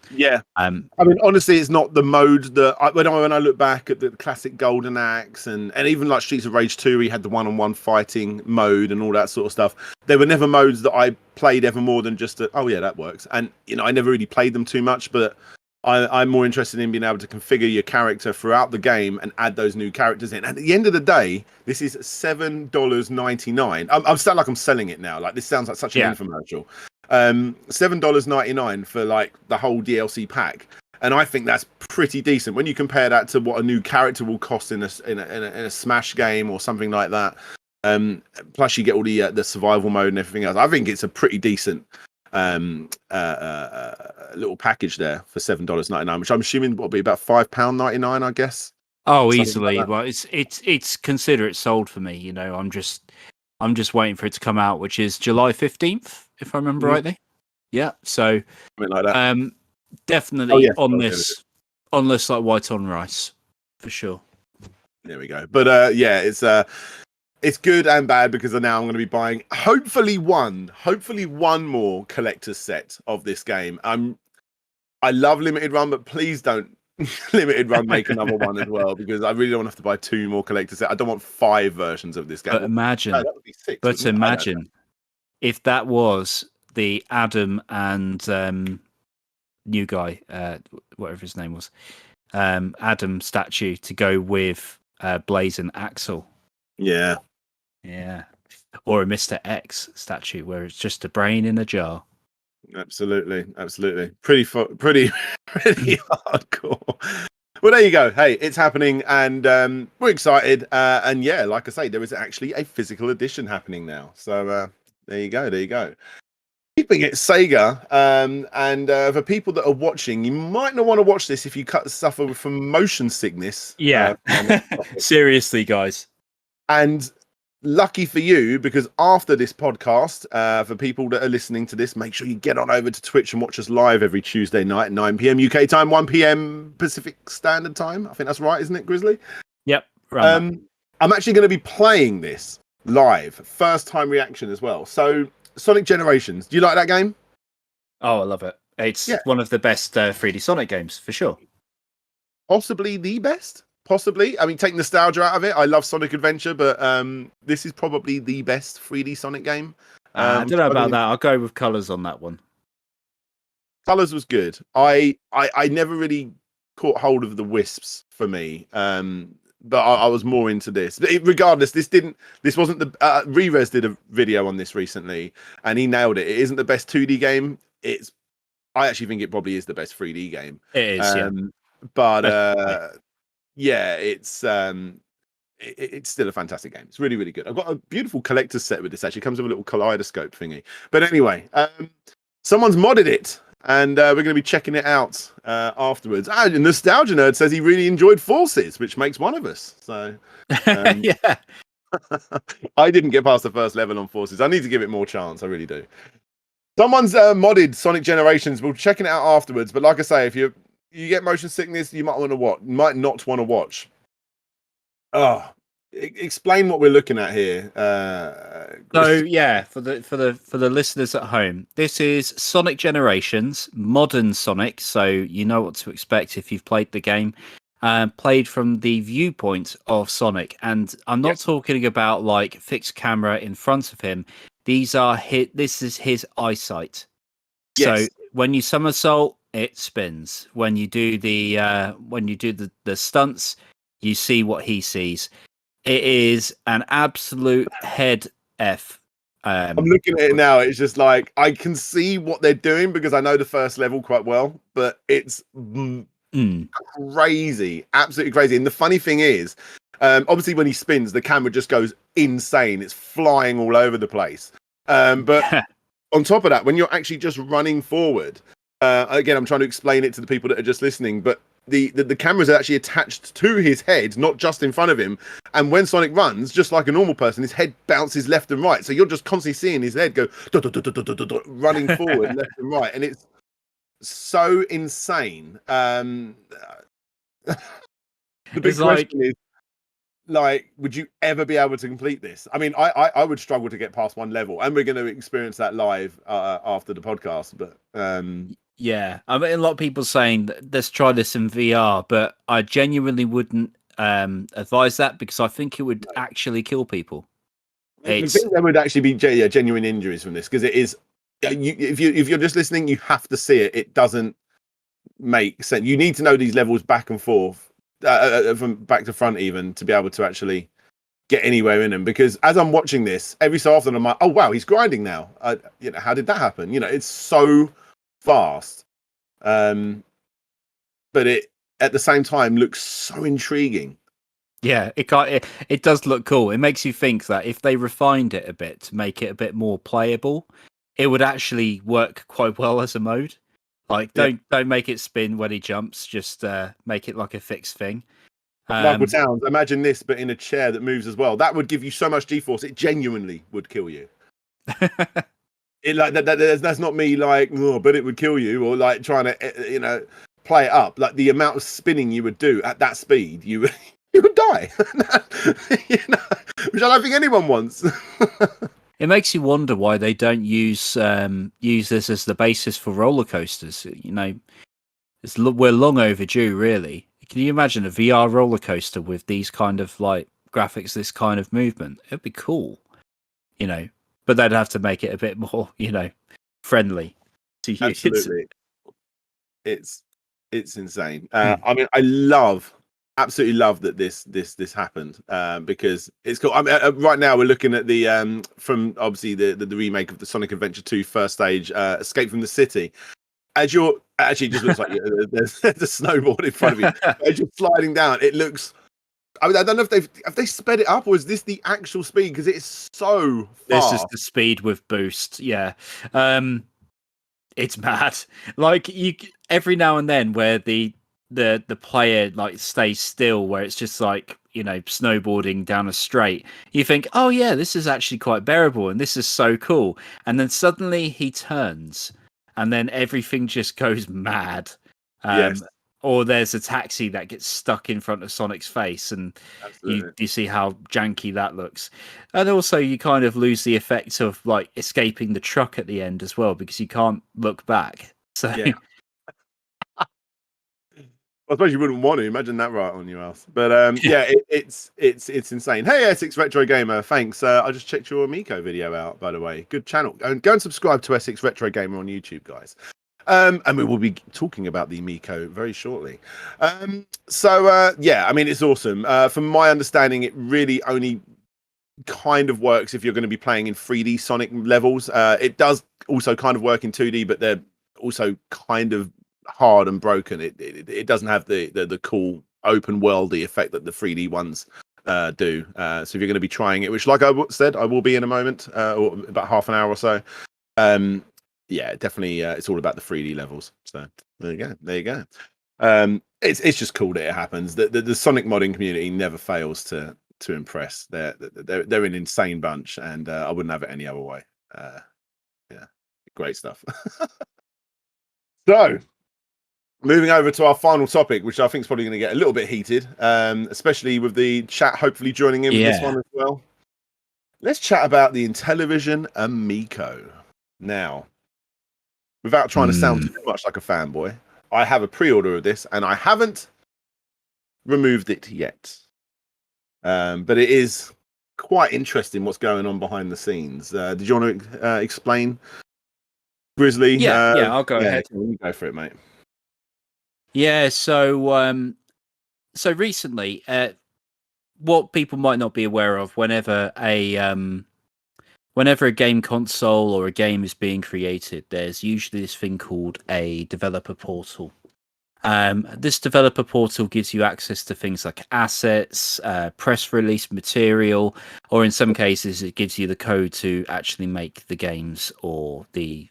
I mean, honestly, it's not the mode that when I look back at the classic Golden Axe and even like Streets of Rage 2, we had the one-on-one fighting mode and all that sort of stuff. There were never modes that I played ever more than just that works. And I never really played them too much, but I'm more interested in being able to configure your character throughout the game and add those new characters in. And at the end of the day, this is $7.99. I'm sound like I'm selling it now. Like this sounds like such an infomercial. $7.99 for like the whole DLC pack, and I think that's pretty decent when you compare that to what a new character will cost in a Smash game or something like that. Plus, you get all the survival mode and everything else. I think it's a pretty decent little package there for $7.99, which I'm assuming will be about £5.99, I guess. Oh, easily. Like well, it's consider it sold for me. I'm just waiting for it to come out, which is July 15th, if I remember rightly. Yeah, so something like that. Definitely on this like white on rice for sure. There we go. But it's It's good and bad because now I'm going to be buying hopefully one more collector's set of this game. I love limited run, but please don't limited run make another one as well, because I really don't want to have to buy 2 more collector's sets. I don't want 5 versions of this game. But imagine, no, that would be 6. but imagine if that was the Adam and new guy, whatever his name was, Adam statue to go with Blaze and Axel. Yeah. Yeah. Or a Mr. X statue where it's just a brain in a jar. Absolutely. Pretty hardcore. Well, there you go. Hey, it's happening, and we're excited. And yeah, like I say, there is actually a physical edition happening now. So there you go. Keeping it Sega, and for people that are watching, you might not want to watch this if you suffer from motion sickness. Yeah, seriously, guys. And lucky for you, because after this podcast, for people that are listening to this, make sure you get on over to Twitch and watch us live every Tuesday night at 9 p.m. UK time, 1 p.m. Pacific Standard Time. I think that's right, isn't it, Grizzly? Yep. I'm actually going to be playing this live, first time reaction as well. So, Sonic Generations, do you like that game? Oh, I love it. It's one of the best 3D Sonic games, for sure. Possibly the best. Possibly. I mean, take nostalgia out of it. I love Sonic Adventure, but this is probably the best 3D Sonic game. I don't know about that. I'll go with Colours on that one. Colours was good. I never really caught hold of the Wisps for me, but I was more into this. Regardless, this wasn't the Rerez did a video on this recently, and he nailed it. It isn't the best 2D game. I actually think it probably is the best 3D game. It is, but yeah, it's still a fantastic game. It's really, really good. I've got a beautiful collector's set with this. Actually, it comes with a little kaleidoscope thingy. But anyway, someone's modded it, and we're going to be checking it out afterwards. Nostalgia Nerd says he really enjoyed Forces, which makes one of us. So yeah, I didn't get past the first level on Forces. I need to give it more chance. I really do. Someone's modded Sonic Generations. We'll check it out afterwards. But like I say, if you get motion sickness, you might not want to watch. Explain what we're looking at here. So yeah, for the listeners at home, this is Sonic Generations, modern Sonic, so you know what to expect if you've played the game. Played from the viewpoint of Sonic, and I'm not talking about like fixed camera in front of him. This is his eyesight. Yes. So when you somersault, it spins. When you do the stunts, you see what he sees. It is an absolute head F. I'm looking at it now. It's just like I can see what they're doing because I know the first level quite well, but it's crazy, absolutely crazy. And the funny thing is, obviously when he spins, the camera just goes insane. It's flying all over the place. But on top of that, when you're actually just running forward, again, I'm trying to explain it to the people that are just listening, but the cameras are actually attached to his head, not just in front of him. And when Sonic runs, just like a normal person, his head bounces left and right. So you're just constantly seeing his head go running forward left and right. And it's so insane. The big question is, like, would you ever be able to complete this? I mean, I would struggle to get past one level, and we're going to experience that live after the podcast. But yeah, I mean, a lot of people saying let's try this in VR, but I genuinely wouldn't advise that because I think it would actually kill people. I think there would actually be genuine injuries from this because it is. If you're just listening, you have to see it. It doesn't make sense. You need to know these levels back and forth. From back to front even to be able to actually get anywhere in them, because as I'm watching this every so often I'm like, oh wow, he's grinding now. How did that happen? It's so fast, but it at the same time looks so intriguing. Yeah, it does look cool. It makes you think that if they refined it a bit to make it a bit more playable, it would actually work quite well as a mode. Like, don't make it spin when he jumps. Just make it like a fixed thing. Michael Towns, imagine this, but in a chair that moves as well. That would give you so much G-force. It genuinely would kill you. It like that's not me like, oh, but it would kill you, or like trying to play it up. Like the amount of spinning you would do at that speed, you would die. which I don't think anyone wants. It makes you wonder why they don't use this as the basis for roller coasters. You know, we're long overdue, really. Can you imagine a VR roller coaster with these kind of like graphics, this kind of movement? It'd be cool, you know. But they'd have to make it a bit more, you know, friendly to use. Absolutely, it's insane. I mean, I absolutely love that this happened because it's cool. I mean, right now we're looking at the from obviously the remake of the Sonic Adventure 2 first stage, Escape from the City. As you're actually, it just looks like there's a snowboard in front of you. As you're sliding down, it looks. I mean, I don't know if they sped it up, or is this the actual speed? Because it's so fast. This is the speed with boost. Yeah, it's mad. Like you, every now and then, where the player like stays still, where it's just like, you know, snowboarding down a straight, you think, oh yeah, this is actually quite bearable, and this is so cool. And then suddenly he turns. And then everything just goes mad. Yes. Or there's a taxi that gets stuck in front of Sonic's face, and you see how janky that looks. And also you kind of lose the effect of like escaping the truck at the end as well, because you can't look back. So yeah. I suppose you wouldn't want to imagine that right on your ass, but yeah, it's insane. Hey, Essex Retro Gamer, thanks. I just checked your Amico video out, by the way. Good channel. And go and subscribe to Essex Retro Gamer on YouTube, guys. And we will be talking about the Amico very shortly. Yeah, I mean, it's awesome. From my understanding, it really only kind of works if you're going to be playing in 3D Sonic levels. It does also kind of work in 2D, but they're also kind of hard and broken. It doesn't have the cool open worldy effect that the 3D ones do. So if you're going to be trying it, which like I said I will be in a moment, or about half an hour or so, yeah, definitely it's all about the 3D levels. So there you go. It's just cool that it happens. The Sonic modding community never fails to impress. They're an insane bunch, and I wouldn't have it any other way. Yeah, great stuff. So moving over to our final topic, which I think is probably going to get a little bit heated, especially with the chat hopefully joining in with this one as well. Let's chat about the Intellivision Amico. Now, without trying to sound too much like a fanboy, I have a pre-order of this, and I haven't removed it yet. But it is quite interesting what's going on behind the scenes. Did you want to explain, Grizzly? Yeah, I'll go ahead. You go for it, mate. Yeah, so recently, what people might not be aware of, whenever a game console or a game is being created, there's usually this thing called a developer portal. This developer portal gives you access to things like assets, press release material, or in some cases, it gives you the code to actually make the games, or the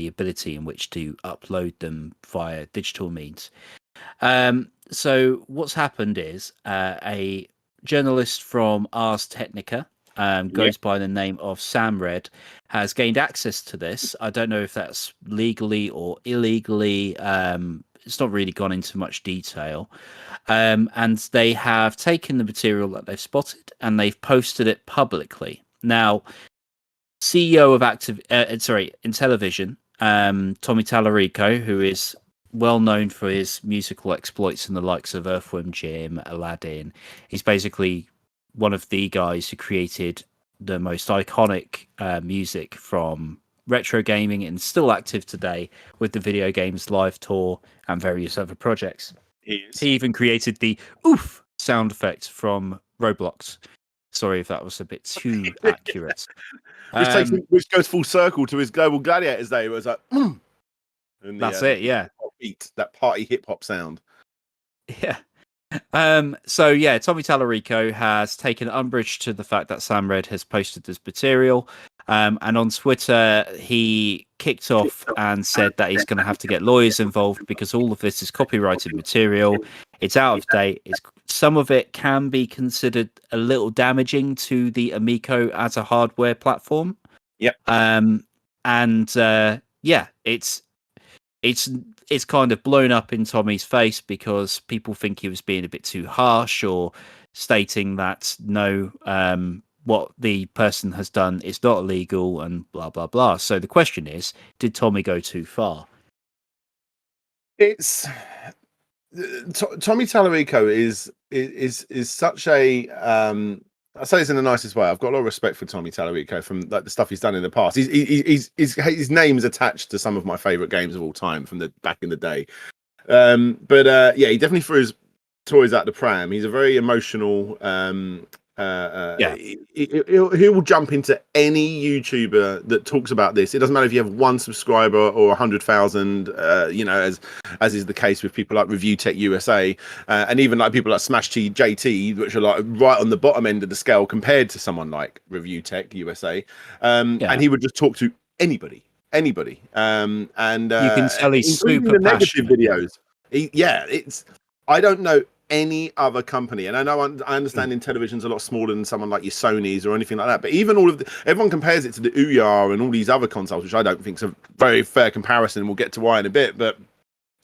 ability in which to upload them via digital means. So what's happened is a journalist from Ars Technica, goes by the name of Sam Red, has gained access to this. I don't know if that's legally or illegally. It's not really gone into much detail. And they have taken the material that they've spotted and they've posted it publicly. Now, CEO of Intellivision, Tommy Tallarico, who is well known for his musical exploits in the likes of Earthworm Jim, Aladdin. He's basically one of the guys who created the most iconic music from retro gaming, and still active today with the Video Games Live Tour and various other projects. He even created the oof sound effect from Roblox. Sorry if that was a bit too accurate. Which goes full circle to his Global Gladiators Day. It was like, and that's it, yeah. That party hip hop sound. Yeah. Tommy Tallarico has taken umbrage to the fact that Sam Red has posted this material. And on Twitter, he kicked off and said that he's going to have to get lawyers involved because all of this is copyrighted material. It's out of date. Some of it can be considered a little damaging to the Amico as a hardware platform. Yep. It's kind of blown up in Tommy's face because people think he was being a bit too harsh, or stating that no what the person has done is not illegal and blah blah blah. So the question is, did Tommy go too far? It's Tommy Tallarico is such a I say this in the nicest way. I've got a lot of respect for Tommy Tallarico from like the stuff he's done in the past. His name's attached to some of my favorite games of all time from the back in the day. But yeah, he definitely threw his toys out the pram. He's a very emotional. He will jump into any YouTuber that talks about this. It doesn't matter if you have 1 subscriber or 100,000. You know, as is the case with people like Review Tech USA, and even like people like Smash T JT, which are like right on the bottom end of the scale compared to someone like Review Tech USA. And he would just talk to anybody. And you can tell he's super the negative passionate. videos. It's I don't know any other company, and I know I understand Intellivision's a lot smaller than someone like your Sony's or anything like that, but even everyone compares it to the Ouya and all these other consoles, which I don't think is a very fair comparison. We'll get to why in a bit, but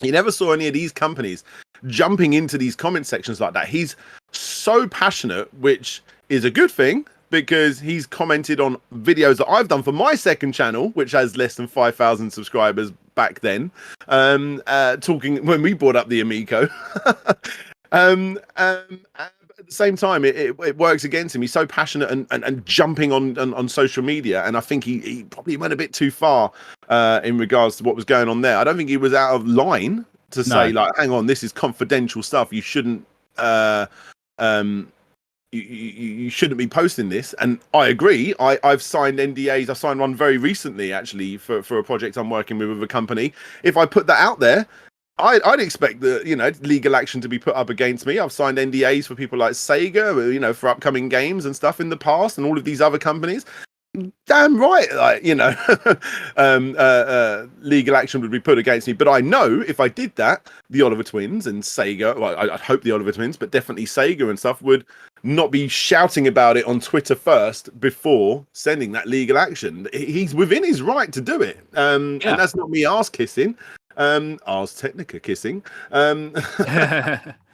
you never saw any of these companies jumping into these comment sections like that. He's so passionate, which is a good thing, because he's commented on videos that I've done for my second channel, which has less than 5,000 subscribers back then, talking when we brought up the Amico. At the same time, it works against him. He's so passionate and jumping on social media, and I think he probably went a bit too far in regards to what was going on there. I don't think he was out of line to say like, hang on, this is confidential stuff. You shouldn't you shouldn't be posting this. And I agree. I've signed NDAs. I signed one very recently, actually, for a project I'm working with a company. If I put that out there, I'd expect the legal action to be put up against me. I've signed NDAs for people like Sega, for upcoming games and stuff in the past, and all of these other companies. Damn right, like legal action would be put against me. But I know if I did that, the Oliver Twins and Sega, well, I hope the Oliver Twins, but definitely Sega and stuff would not be shouting about it on Twitter first before sending that legal action. He's within his right to do it, and that's not me arse kissing. Ars Technica kissing.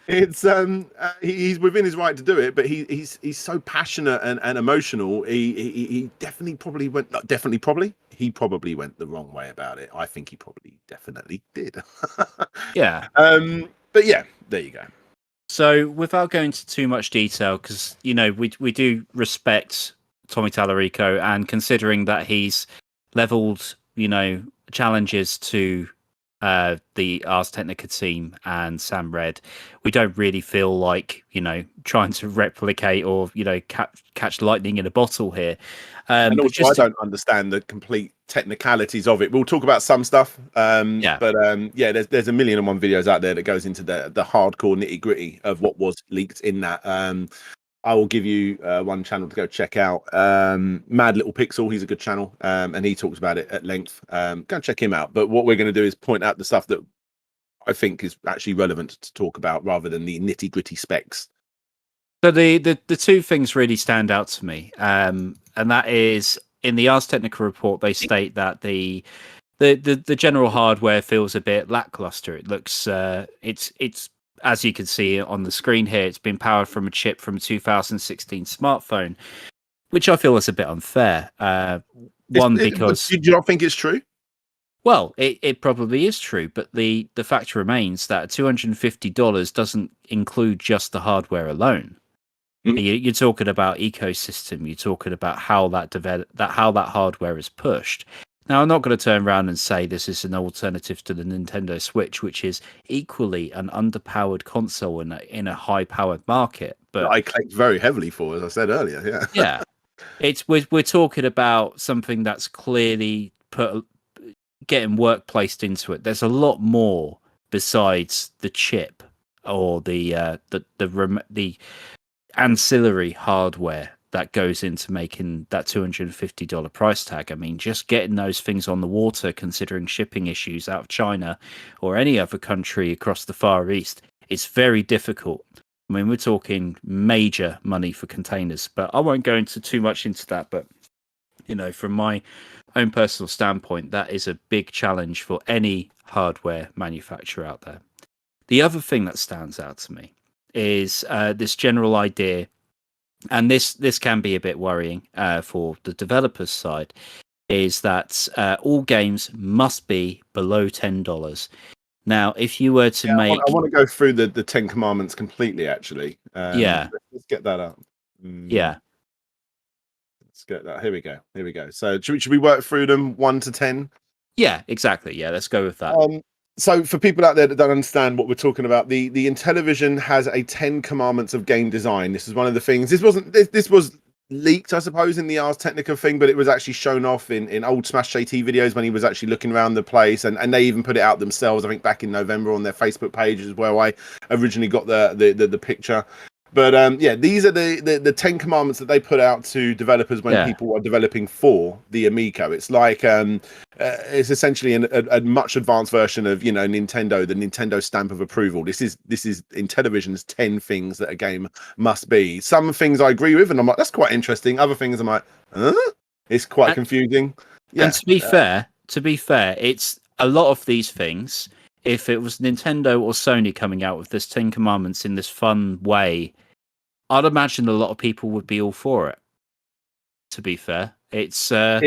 It's he's within his right to do it, but he's so passionate and emotional. He definitely probably went the wrong way about it. I think he probably definitely did. Yeah. But yeah, there you go. So without going into too much detail, because we do respect Tommy Tallarico, and considering that he's leveled challenges to the Ars Technica team and Sam Red, we don't really feel like trying to replicate or catch lightning in a bottle here. And also, I don't understand the complete technicalities of it. We'll talk about some stuff, but there's a million and one videos out there that goes into the hardcore nitty gritty of what was leaked in that. I will give you one channel to go check out. Mad Little Pixel, he's a good channel, and he talks about it at length. Go and check him out. But what we're going to do is point out the stuff that I think is actually relevant to talk about, rather than the nitty gritty specs. So the two things really stand out to me, and that is, in the Ars Technica report, they state that the general hardware feels a bit lackluster. It looks it's as you can see on the screen here, it's been powered from a chip from a 2016 smartphone, which I feel is a bit unfair. Because do you not think it's true? Well, it probably is true, but the fact remains that $250 doesn't include just the hardware alone. You're talking about ecosystem. You're talking about how how that hardware is pushed. Now, I'm not going to turn around and say this is an alternative to the Nintendo Switch, which is equally an underpowered console in a high-powered market. But I clicked very heavily for, as I said earlier. Yeah, we're talking about something that's clearly getting work placed into it. There's a lot more besides the chip or the ancillary hardware that goes into making that $250 price tag. I mean, just getting those things on the water, considering shipping issues out of China or any other country across the Far East, it's very difficult. I mean, we're talking major money for containers, but I won't go into too much into that. But, from my own personal standpoint, that is a big challenge for any hardware manufacturer out there. The other thing that stands out to me is this general idea and this can be a bit worrying for the developers side, is that all games must be below $10. Now, if you were to make, I want to go through the Ten Commandments completely. Actually, yeah, let's get that up. yeah, Let's get that. Here we go. Here we go. So should we work through them 1 to 10? yeah, exactly. Yeah, let's go with that. So for people out there that don't understand what we're talking about, the Intellivision has a 10 commandments of game design. This is one of the things. This was leaked, I suppose, in the Ars Technica thing, but it was actually shown off in old Smash JT videos when he was actually looking around the place, and they even put it out themselves, I think back in November on their Facebook page, is where I originally got the picture. But yeah, these are the 10 commandments that they put out to developers when people are developing for the Amico. It's like it's essentially a much advanced version of, you know, Nintendo, the Nintendo stamp of approval. This is Intellivision's 10 things that a game must be. Some things I agree with, and I'm like, that's quite interesting. Other things I'm like, it's quite confusing. Yeah. And to be fair, it's a lot of these things. If it was Nintendo or Sony coming out with this 10 commandments in this fun way, I'd imagine a lot of people would be all for it. To be fair, it's a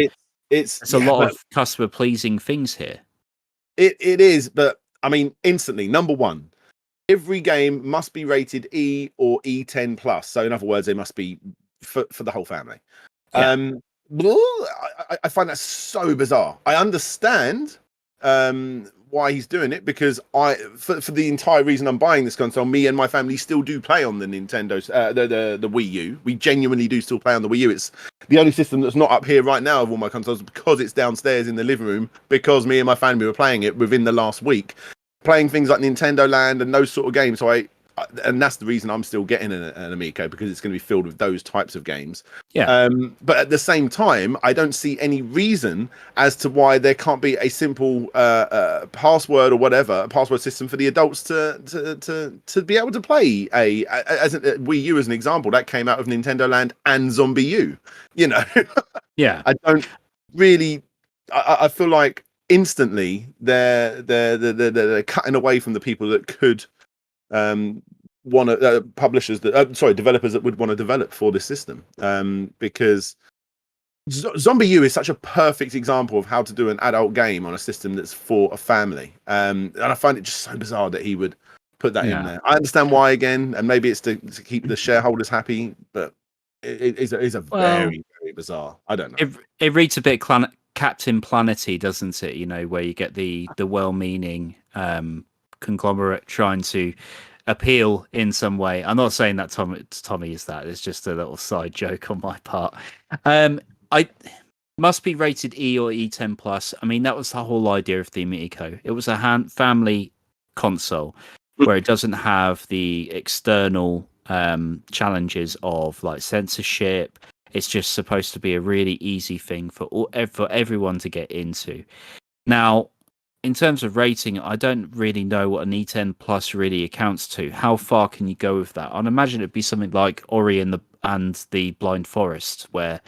lot of customer pleasing things here. It is, but I mean, instantly, number one, every game must be rated E or E10 plus. So in other words, they must be for the whole family. Yeah. I find that so bizarre. I understand why he's doing it, because for the entire reason I'm buying this console, me and my family still do play on the Nintendo, the Wii U. We genuinely do still play on the Wii U. It's the only system that's not up here right now of all my consoles, because it's downstairs in the living room, because me and my family were playing it within the last week, playing things like Nintendo Land and those sort of games. So and that's the reason I'm still getting an Amico, because it's going to be filled with those types of games. Yeah. But at the same time, I don't see any reason as to why there can't be a simple password or whatever, a password system for the adults to be able to play as a Wii U as an example. That came out of Nintendo Land and Zombie U. You know, Yeah. I don't really. I feel like instantly they're cutting away from the people that could want to developers that would want to develop for this system, because Zombie U is such a perfect example of how to do an adult game on a system that's for a family, and I find it just so bizarre that he would put that in there. I understand why, again, and maybe it's to keep the shareholders happy, but it is a very, very bizarre. I don't know. It reads a bit Captain Planety, doesn't it? You know, where you get the well-meaning conglomerate trying to appeal in some way. I'm not saying that Tommy is that. It's just a little side joke on my part. I must be rated E or E10 plus. I mean, that was the whole idea of the Amico. It was a family console where it doesn't have the external challenges of like censorship. It's just supposed to be a really easy thing for everyone to get into. Now, in terms of rating, I don't really know what an E10 plus really accounts to. How far can you go with that? I'd imagine it'd be something like Ori and the Blind Forest, where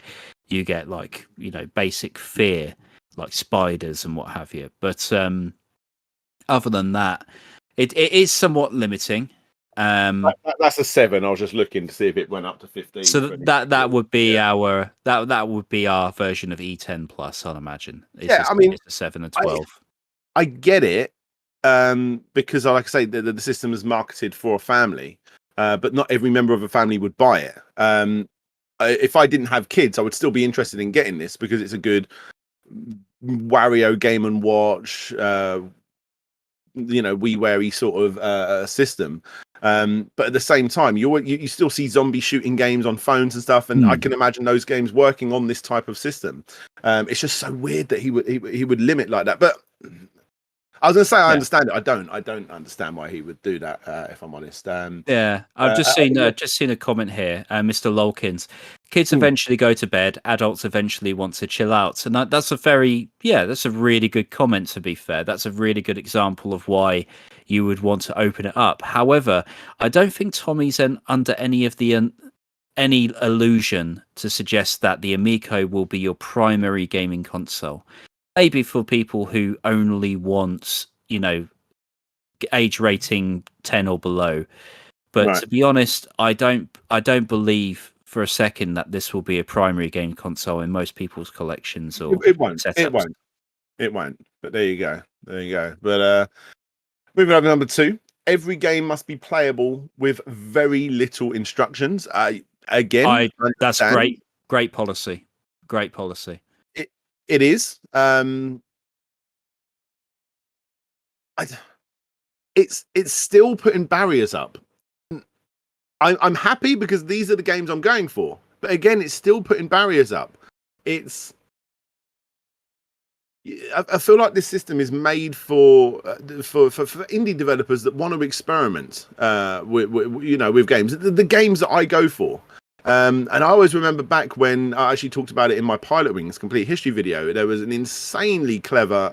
you get like, you know, basic fear, like spiders and what have you. But other than that, it is somewhat limiting. That's a 7. I was just looking to see if it went up to 15. So that would be our that would be our version of E10 plus, I'd imagine. I mean, it's a 7 and 12. I get it, because, like I say, the system is marketed for a family, but not every member of a family would buy it. If I didn't have kids, I would still be interested in getting this, because it's a good Wario Game and Watch, WiiWare sort of system. But at the same time, you still see zombie shooting games on phones and stuff, and I can imagine those games working on this type of system. It's just so weird that he would limit like that. But I was going to say I understand it. I don't understand why he would do that. If I'm honest. I've just seen a comment here, Mr. Lolkins. Kids eventually go to bed. Adults eventually want to chill out. And that's a really good comment. To be fair, that's a really good example of why you would want to open it up. However, I don't think Tommy's under any illusion to suggest that the Amico will be your primary gaming console. Maybe for people who only want, you know, age rating 10 or below. But to be honest, I don't believe for a second that this will be a primary game console in most people's collections or It won't. setups. It won't. It won't. But there you go. There you go. But moving on to number 2. Every game must be playable with very little instructions. Again, that's great policy. Great policy. It is. It's still putting barriers up. I'm happy because these are the games I'm going for. But again, it's still putting barriers up. I feel like this system is made for indie developers that want to experiment with games. The games that I go for. And I always remember back when I actually talked about it in my Pilot Wings Complete History video. There was an insanely clever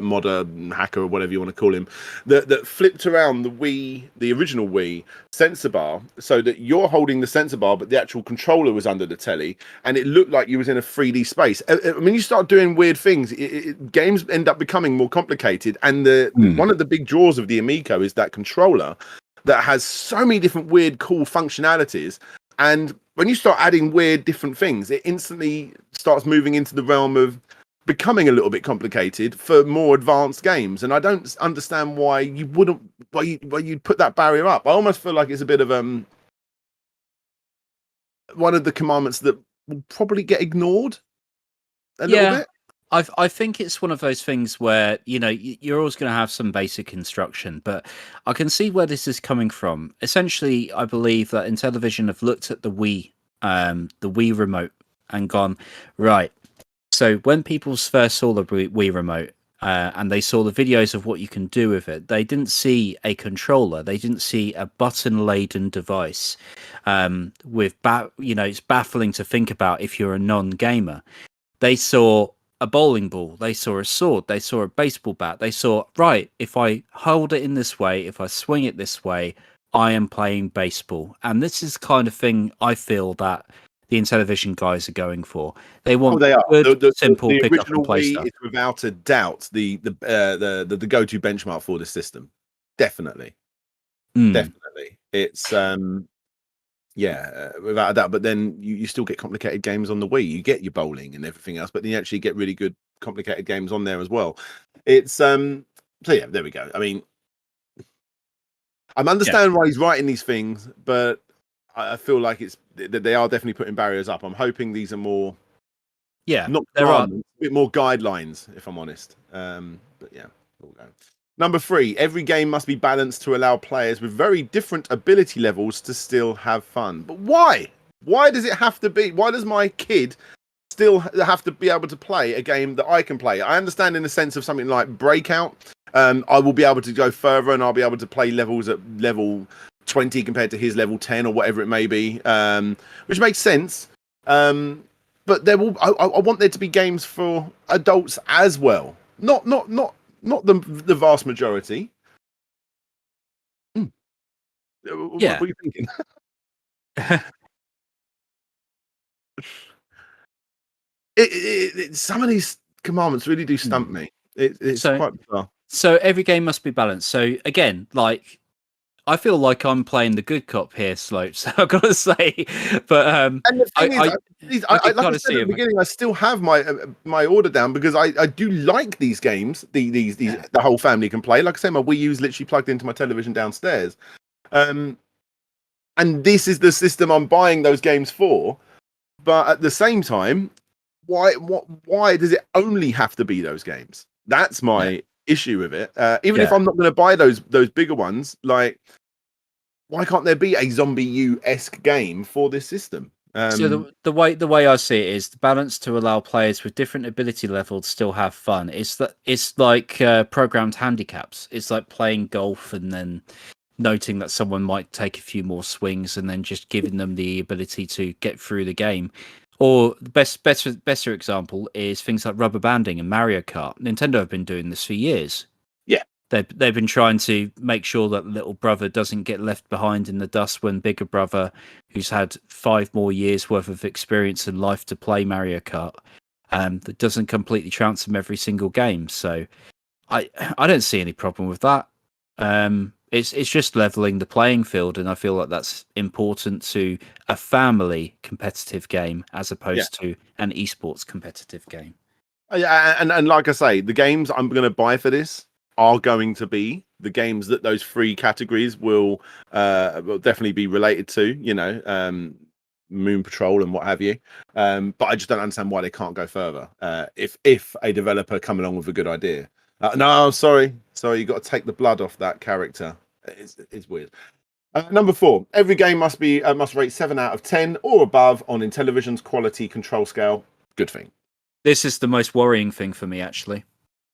modder, hacker, or whatever you want to call him, that flipped around the original Wii sensor bar, so that you're holding the sensor bar, but the actual controller was under the telly, and it looked like you was in a 3D space. When you start doing weird things, games end up becoming more complicated. And one of the big draws of the Amico is that controller that has so many different weird, cool functionalities. And when you start adding weird different things, it instantly starts moving into the realm of becoming a little bit complicated for more advanced games. And I don't understand why you wouldn't, why you'd put that barrier up. I almost feel like it's a bit of one of the commandments that will probably get ignored a little bit. I think it's one of those things where, you're always going to have some basic instruction, but I can see where this is coming from. Essentially, I believe that Intellivision have looked at the Wii remote and gone, right. So when people first saw the Wii remote and they saw the videos of what you can do with it, they didn't see a controller. They didn't see a button-laden device. It's baffling to think about if you're a non-gamer. They saw a bowling ball, they saw a sword, they saw a baseball bat, they saw, right, if I hold it in this way, if I swing it this way, I am playing baseball. And this is the kind of thing I feel that the Intellivision guys are going for. They want good, simple the pick up and play stuff. Is without a doubt the go-to benchmark for the system. Definitely. Definitely. It's without a doubt. But then you still get complicated games on the Wii. You get your bowling and everything else, but then you actually get really good complicated games on there as well. It's so yeah, there we go. I mean, I'm understanding why he's writing these things, but I feel like they are definitely putting barriers up. I'm hoping these are more, not there are a bit more guidelines, if I'm honest. But yeah, we'll go. Number 3, every game must be balanced to allow players with very different ability levels to still have fun. But why? Why does it have to be? Why does my kid still have to be able to play a game that I can play? I understand in the sense of something like Breakout. I will be able to go further and I'll be able to play levels at level 20 compared to his level 10 or whatever it may be, which makes sense. But I want there to be games for adults as well. Not the vast majority. What are you thinking? Some of these commandments really do stump me. It's quite bizarre. So every game must be balanced. So again, like, I feel like I'm playing the good cop here, Slopes. I've got to say, but and the thing like I said at the beginning, I still have my order down because I do like these games. These the whole family can play. Like I say, my Wii U is literally plugged into my television downstairs, and this is the system I'm buying those games for. But at the same time, why does it only have to be those games? That's my issue with it. Even if I'm not going to buy those bigger ones, like, why can't there be a Zombie U-esque game for this system? So the way I see it is the balance to allow players with different ability levels still have fun. It's like programmed handicaps. It's like playing golf and then noting that someone might take a few more swings and then just giving them the ability to get through the game. Or the better example is things like rubber banding and Mario Kart. Nintendo have been doing this for years. Yeah, they've been trying to make sure that little brother doesn't get left behind in the dust when bigger brother, who's had 5 more years worth of experience in life to play Mario Kart, that doesn't completely trounce him every single game. So I don't see any problem with that. It's just leveling the playing field, and I feel like that's important to a family competitive game as opposed to an esports competitive game. Yeah, and like I say, the games I'm going to buy for this are going to be the games that those three categories will definitely be related to. Moon Patrol and what have you. But I just don't understand why they can't go further. If a developer come along with a good idea. No, sorry, you got to take the blood off that character. It's weird. Number 4, every game must rate 7 out of 10 or above on Intellivision's quality control scale. Good thing. This is the most worrying thing for me, actually.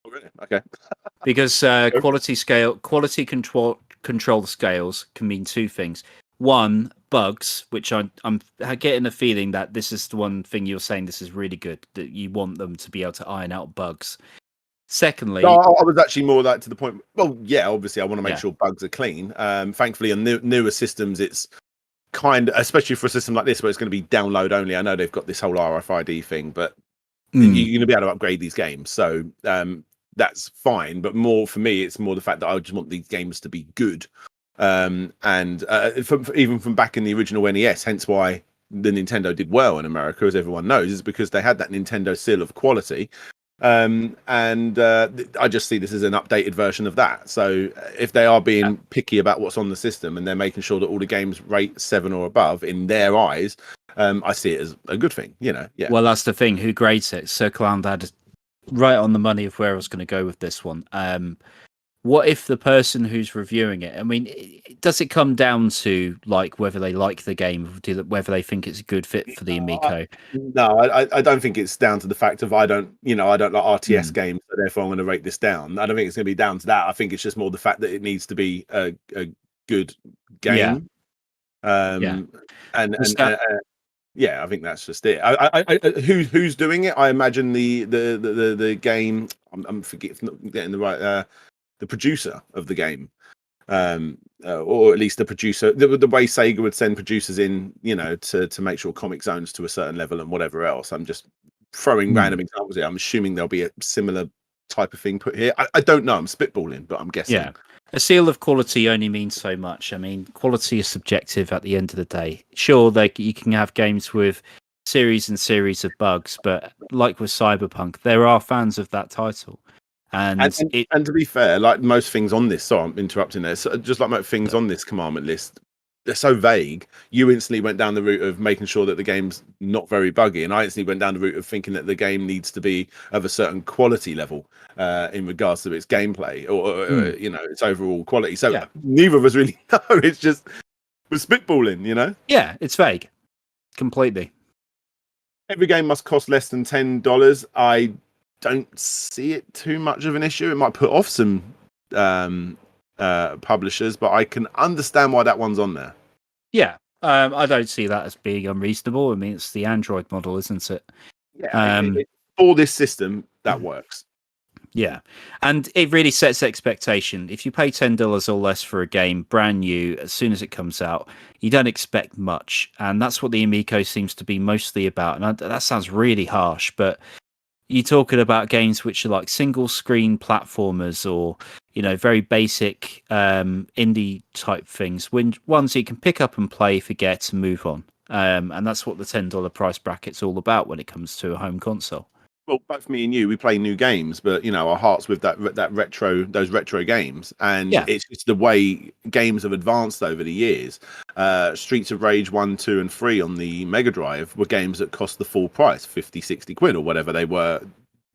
Oh, really? Okay. Because quality control scales can mean two things. One, bugs, which I'm getting a feeling that this is the one thing you're saying this is really good, that you want them to be able to iron out bugs. Secondly, no, I was actually more like to the point. Well, yeah, obviously I want to make sure bugs are clean. Thankfully, on newer systems, it's kind of, especially for a system like this where it's going to be download only. I know they've got this whole RFID thing, but you're going to be able to upgrade these games, so that's fine. But more for me, it's more the fact that I just want these games to be good. And even from back in the original NES, hence why the Nintendo did well in America, as everyone knows, is because they had that Nintendo seal of quality. I just see this as an updated version of that. So if they are being picky about what's on the system and they're making sure that all the games rate 7 or above in their eyes, I see it as a good thing. Yeah. Well, that's the thing. Who grades it? Circle around that right on the money of where I was going to go with this one. What if the person who's reviewing it, I mean, does it come down to like whether they like the game, whether they think it's a good fit for the Amico? No, I don't think it's down to the fact of I don't like RTS games, so therefore I'm going to rate this down. I don't think it's going to be down to that. I think it's just more the fact that it needs to be a good game. I think that's just it. Who's doing it? I imagine the game. I'm getting the right. The producer of the game, or at least the producer, the way Sega would send producers in, to make sure Comic Zone's to a certain level and whatever else. I'm just throwing random examples here. I'm assuming there'll be a similar type of thing put here. I don't know. I'm spitballing, but I'm guessing. Yeah. A seal of quality only means so much. I mean, quality is subjective at the end of the day. Sure, you can have games with series and series of bugs, but like with Cyberpunk, there are fans of that title. And to be fair, like most things on this, sorry, I'm interrupting there. So just like most things on this commandment list, they're so vague. You instantly went down the route of making sure that the game's not very buggy, and I instantly went down the route of thinking that the game needs to be of a certain quality level in regards to its gameplay or its overall quality. So neither of us really know. It's just we're spitballing, Yeah, it's vague, completely. Every game must cost less than $10. I don't see it too much of an issue. It might put off some publishers, but I can understand why that one's on there. Yeah, I don't see that as being unreasonable. I mean, it's the Android model, isn't it? Yeah, for this system, that works. Yeah, and it really sets expectation. If you pay $10 or less for a game brand new, as soon as it comes out, you don't expect much, and that's what the Amico seems to be mostly about. And that sounds really harsh, but you're talking about games which are like single screen platformers or, very basic indie type things, ones you can pick up and play, forget, and move on. And that's what the $10 price bracket's all about when it comes to a home console. Well, both me and you, we play new games, but our hearts with those retro games, and it's just the way games have advanced over the years. Streets of Rage 1, 2, and 3 on the Mega Drive were games that cost the full price, 50, 60 quid or whatever they were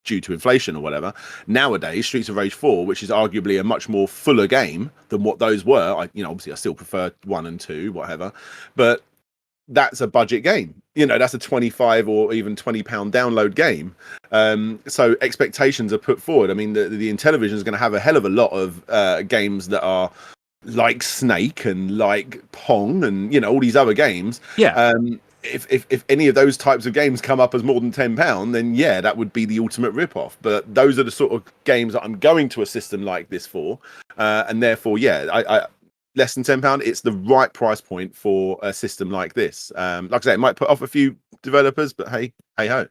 due to inflation or whatever. Nowadays, Streets of Rage 4, which is arguably a much more fuller game than what those were. Obviously I still prefer 1 and 2, whatever, but that's a budget game. That's a 25 or even £20 download game. So expectations are put forward. I mean, the Intellivision is going to have a hell of a lot of games that are like Snake and like Pong and all these other games. Yeah. If any of those types of games come up as more than £10, then that would be the ultimate rip-off. But those are the sort of games that I'm going to a system like this for, and therefore, I less than £10, it's the right price point for a system like this. Like I say, it might put off a few developers, but hey ho.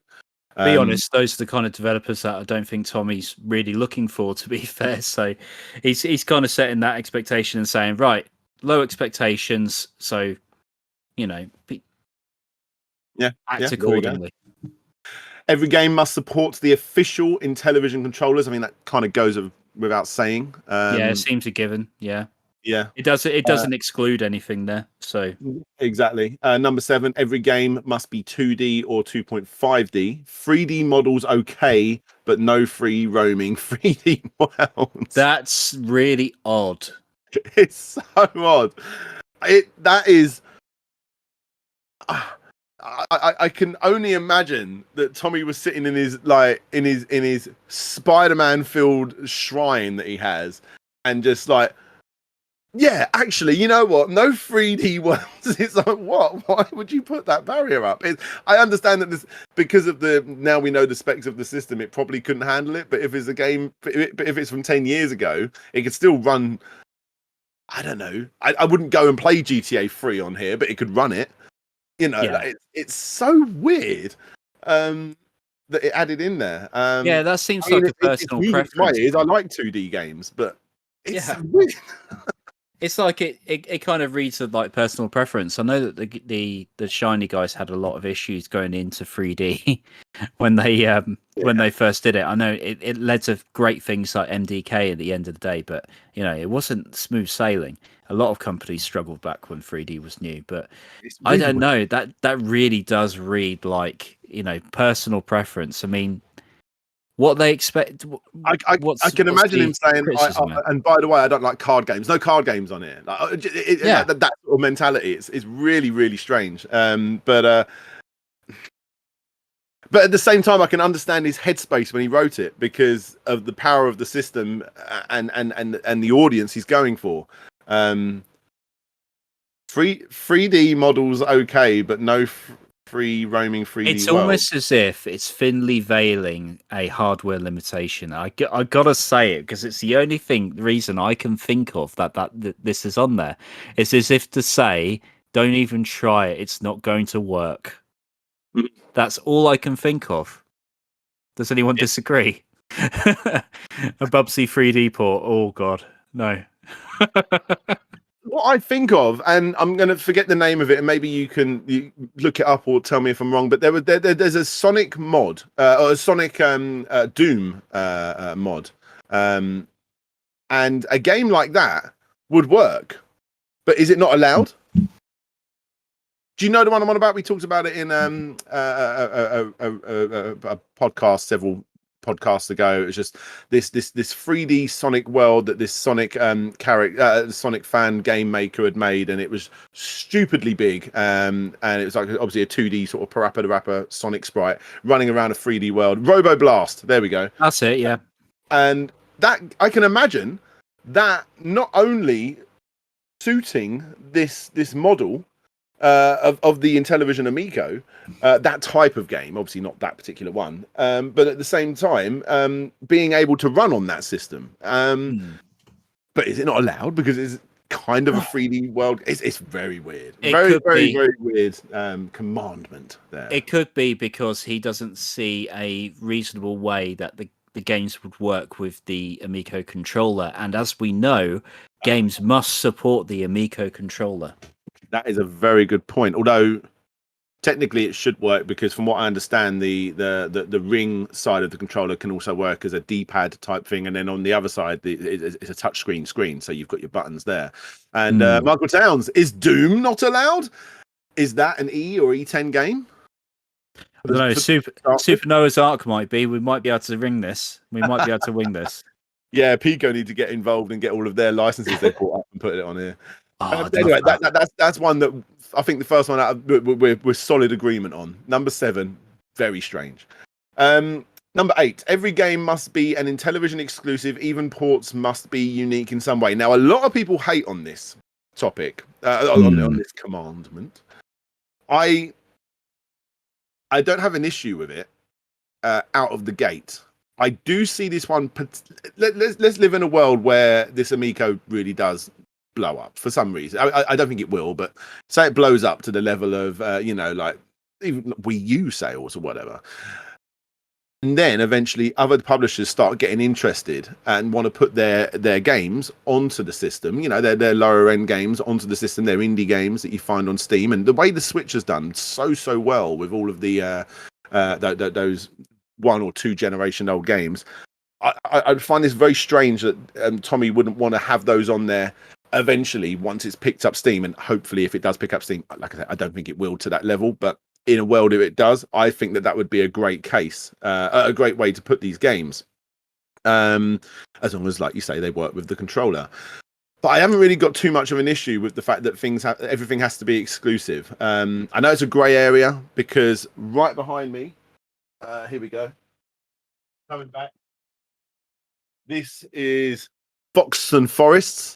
Be honest, those are the kind of developers that I don't think Tommy's really looking for, to be fair. So he's kind of setting that expectation and saying, right, low expectations, so act accordingly. Every game must support the official Intellivision controllers. I mean, that kind of goes without saying. Yeah, it seems a given. Yeah. Yeah, it doesn't exclude anything there. So exactly. Number 7, every game must be 2D or 2.5D. 3D models okay, but no free roaming 3D worlds. That's really odd. It's so odd. That is. I can only imagine that Tommy was sitting in his Spider-Man filled shrine that he has, and just like, yeah, actually, you know what? No 3D worlds. It's like, what? Why would you put that barrier up? I understand that this, because of now we know the specs of the system, it probably couldn't handle it. But if it's a game, if it's from 10 years ago, it could still run. I don't know. I wouldn't go and play GTA 3 on here, but it could run it. It's so weird that it added in there. Yeah, that seems like a personal preference. I like 2D games, but it's weird. It's like it kind of reads as like personal preference. I know that the Shiny guys had a lot of issues going into 3D when they first did it. I know it led to great things like MDK at the end of the day, but it wasn't smooth sailing. A lot of companies struggled back when 3D was new, but I don't know, that really does read like personal preference. I mean, what they expect. I can imagine him saying, and by the way, I don't like card games. No card games on here. Like, that sort of mentality. It's really, really strange. But at the same time, I can understand his headspace when he wrote it because of the power of the system and the audience he's going for. 3D models okay, but no free roaming 3D. It's almost as if it's thinly veiling a hardware limitation. I gotta say it because it's the only reason I can think of that this is on there. It's as if to say, don't even try it. It's not going to work. That's all I can think of. Does anyone disagree? A Bubsy 3D port. Oh God, no. What I think of, and I'm going to forget the name of it, and maybe you look it up or tell me if I'm wrong. But there's a Sonic mod, or a Sonic Doom mod, and a game like that would work. But is it not allowed? Do you know the one I'm on about? We talked about it in a podcast several podcasts ago. It was just this 3D Sonic world that this Sonic Sonic fan game maker had made, and it was stupidly big. And it was like obviously a 2D sort of parappa Sonic sprite running around a 3D world. Robo Blast. There we go. That's it. Yeah. And that I can imagine that not only suiting this model of the Intellivision Amico, that type of game, obviously not that particular one, but at the same time being able to run on that system. But is it not allowed because it's kind of a 3D world? It's very weird. Very weird commandment there. It could be because he doesn't see a reasonable way that the games would work with the Amico controller, and as we know, games must support the Amico controller. That is a very good point. Although technically it should work because, from what I understand, the ring side of the controller can also work as a D-pad type thing, and then on the other side, it's a touch screen, so you've got your buttons there. And Michael Towns, is Doom not allowed? Is that an E or E10 game? I don't know. Super Noah's Ark might be. We might be able to ring this. We might be able to wing this. Yeah, Pico need to get involved and get all of their licenses they bought up and put it on here. Anyway, that's one that I think the first one out we're solid agreement on. Number 7, very strange. Number 8, every game must be an Intellivision exclusive. Even ports must be unique in some way. Now, a lot of people hate on this topic, on this commandment. I don't have an issue with it out of the gate. I do see this one. Let's live in a world where this Amico really does blow up for some reason. I don't think it will, but say it blows up to the level of like even Wii U sales or whatever. And then eventually other publishers start getting interested and want to put their games onto the system, their lower end games onto the system, their indie games that you find on Steam. And the way the Switch has done so well with all of the those 1 or 2 generation old games, I find this very strange that Tommy wouldn't want to have those on there eventually once it's picked up Steam. And hopefully if it does pick up Steam, like I said, I don't think it will to that level, but in a world if it does, I think that would be a great case, a great way to put these games, as long as, like you say, they work with the controller. But I haven't really got too much of an issue with the fact that everything has to be exclusive. I know it's a grey area because right behind me, here we go, coming back, this is Fox and Forests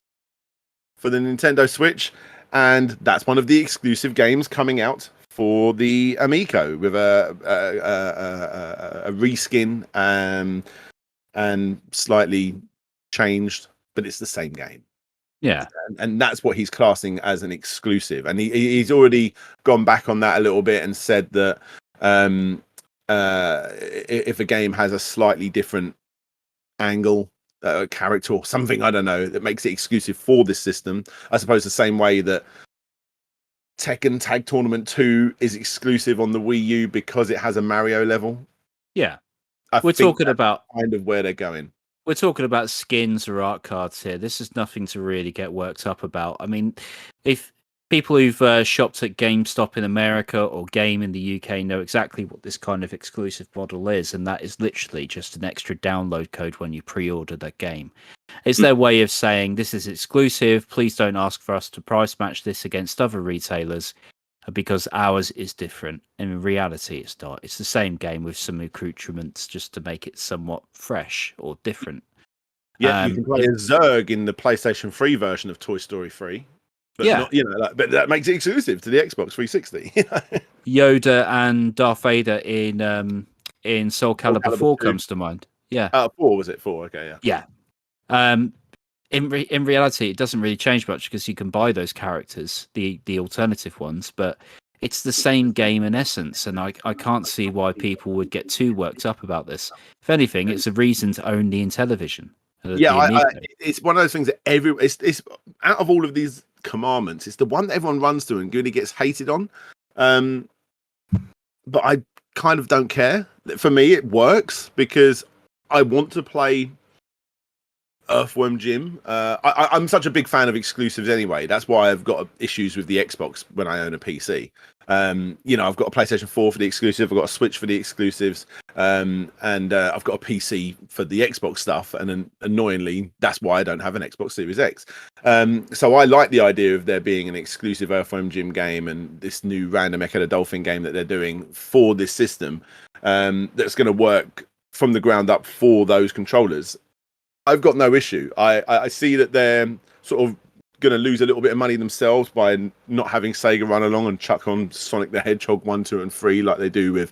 for the Nintendo Switch, and that's one of the exclusive games coming out for the Amico with a reskin and slightly changed, but it's the same game. Yeah, and that's what he's classing as an exclusive, and he's already gone back on that a little bit and said that if a game has a slightly different angle, character or something, I don't know, that makes it exclusive for this system, I suppose the same way that Tekken Tag Tournament 2 is exclusive on the Wii U because it has a Mario level. Yeah. We're talking about kind of where they're going. We're talking about skins or art cards here. This is nothing to really get worked up about. I mean, if people who've shopped at GameStop in America or Game in the UK know exactly what this kind of exclusive model is, and that is literally just an extra download code when you pre-order that game. It's their way of saying, this is exclusive, please don't ask for us to price match this against other retailers, because ours is different. In reality, it's not. It's the same game with some accoutrements just to make it somewhat fresh or different. Yeah, you can play as Zurg in the PlayStation 3 version of Toy Story 3. But not, but that makes it exclusive to the Xbox 360. Yoda and Darth Vader in Soul Calibur 4 comes to mind. Yeah. 4 was it? 4, okay, yeah. In reality, it doesn't really change much because you can buy those characters, the alternative ones, but it's the same game in essence, and I can't see why people would get too worked up about this. If anything, it's a reason to own the Intellivision. It's one of those things that it's out of all of these commandments, it's the one that everyone runs to and really gets hated on. But I kind of don't care. For me, it works because I want to play Earthworm Jim. I'm such a big fan of exclusives anyway. That's why I've got issues with the Xbox when I own a PC. I've got a PlayStation 4 for the exclusive, I've got a Switch for the exclusives, and I've got a PC for the Xbox stuff. And annoyingly, that's why I don't have an Xbox Series X. So I like the idea of there being an exclusive Earthworm Jim game and this new Random Echo the Dolphin game that they're doing for this system, that's going to work from the ground up for those controllers. I've got no issue. I see that they're sort of going to lose a little bit of money themselves by not having Sega run along and chuck on Sonic the Hedgehog 1, 2, and 3 like they do with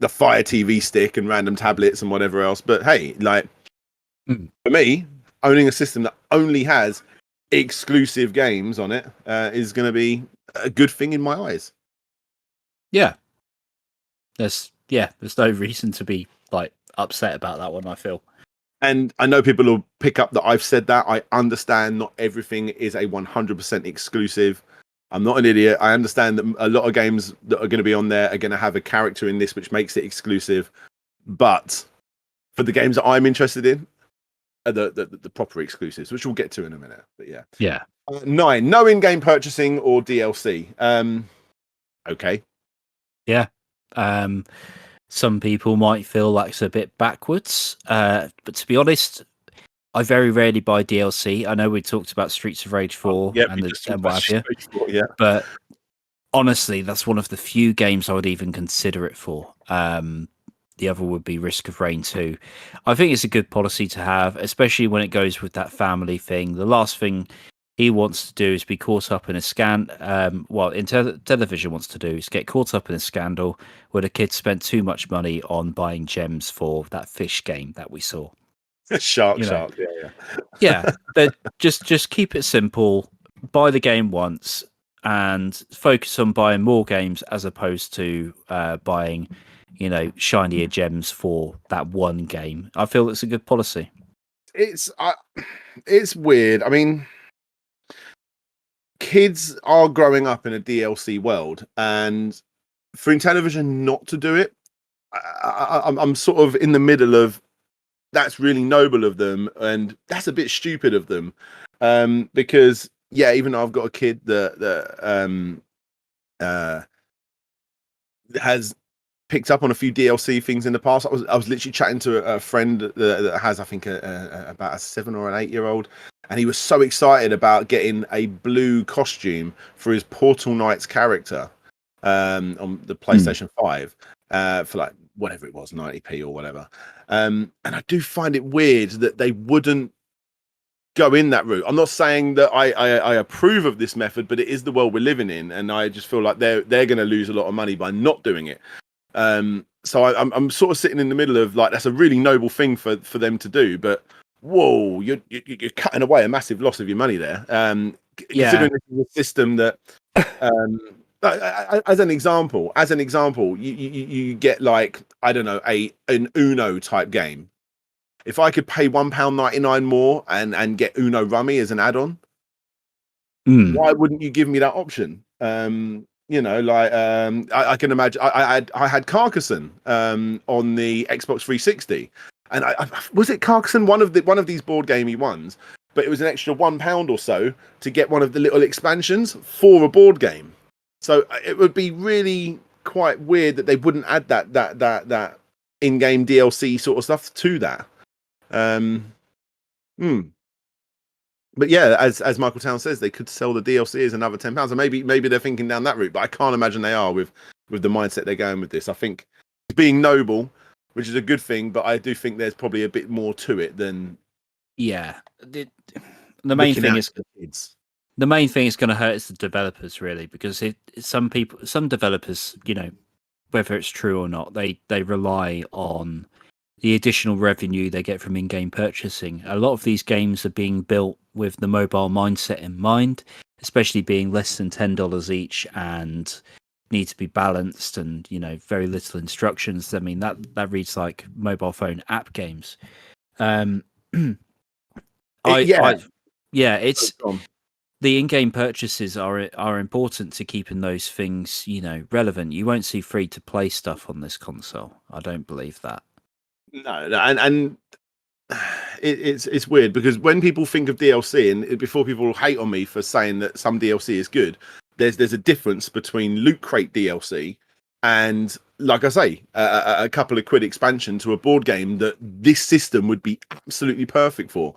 the Fire TV stick and random tablets and whatever else. But hey, for me, owning a system that only has exclusive games on it is going to be a good thing in my eyes. Yeah. There's no reason to be upset about that one, I feel. And I know people will pick up that I've said that. I understand not everything is a 100% exclusive. I'm not an idiot. I understand that a lot of games that are going to be on there are going to have a character in this which makes it exclusive. But for the games that I'm interested in, are the proper exclusives, which we'll get to in a minute. But yeah. Yeah. 9, no in-game purchasing or DLC. Okay. Yeah. Some people might feel like it's a bit backwards, but to be honest, I very rarely buy DLC. I know we talked about Streets of Rage 4 and what have you, but honestly, that's one of the few games I would even consider it for. The other would be Risk of Rain 2. I think it's a good policy to have, especially when it goes with that family thing. The last thing he wants to do is be caught up in a Intellivision wants to do is get caught up in a scandal where the kids spent too much money on buying gems for that fish game that we saw. Shark. Yeah. Just keep it simple. Buy the game once and focus on buying more games as opposed to buying, shinier gems for that one game. I feel it's a good policy. It's weird. I mean, kids are growing up in a DLC world, and for Intellivision not to do it, I'm sort of in the middle of that's really noble of them, and that's a bit stupid of them, because even though I've got a kid that has picked up on a few DLC things in the past. I was literally chatting to a friend that has, I think, about a 7 or an 8-year-old, and he was so excited about getting a blue costume for his Portal Knights character on the PlayStation 5 for like whatever it was, 90p or whatever. And I do find it weird that they wouldn't go in that route. I'm not saying that I approve of this method, but it is the world we're living in, and I just feel like they're going to lose a lot of money by not doing it. So I'm sort of sitting in the middle of like, that's a really noble thing for them to do, but whoa, you're cutting away a massive loss of your money there. Considering this is a system that as an example, you get like, I don't know, an Uno type game. If I could pay £1.99 more and get Uno Rummy as an add-on, why wouldn't you give me that option? I can imagine. I had Carcassonne on the Xbox 360, and was it Carcassonne, one of these board gamey ones, but it was an extra £1 or so to get one of the little expansions for a board game. So it would be really quite weird that they wouldn't add that in-game DLC sort of stuff to that. But yeah, as Michael Town says, they could sell the DLC as another £10, and maybe they're thinking down that route. But I can't imagine they are with the mindset they're going with this. I think it's being noble, which is a good thing, but I do think there's probably a bit more to it than the main thing is the main thing is going to hurt is the developers, really, because some developers, whether it's true or not, they rely on the additional revenue they get from in-game purchasing. A lot of these games are being built with the mobile mindset in mind, especially being less than $10 each and need to be balanced and, very little instructions. I mean, that reads like mobile phone app games. It's the in-game purchases are important to keeping those things, relevant. You won't see free-to-play stuff on this console. I don't believe that. No, and it's weird because when people think of DLC, and before people hate on me for saying that some DLC is good, there's a difference between Loot Crate DLC and, like I say, a couple of quid expansion to a board game that this system would be absolutely perfect for.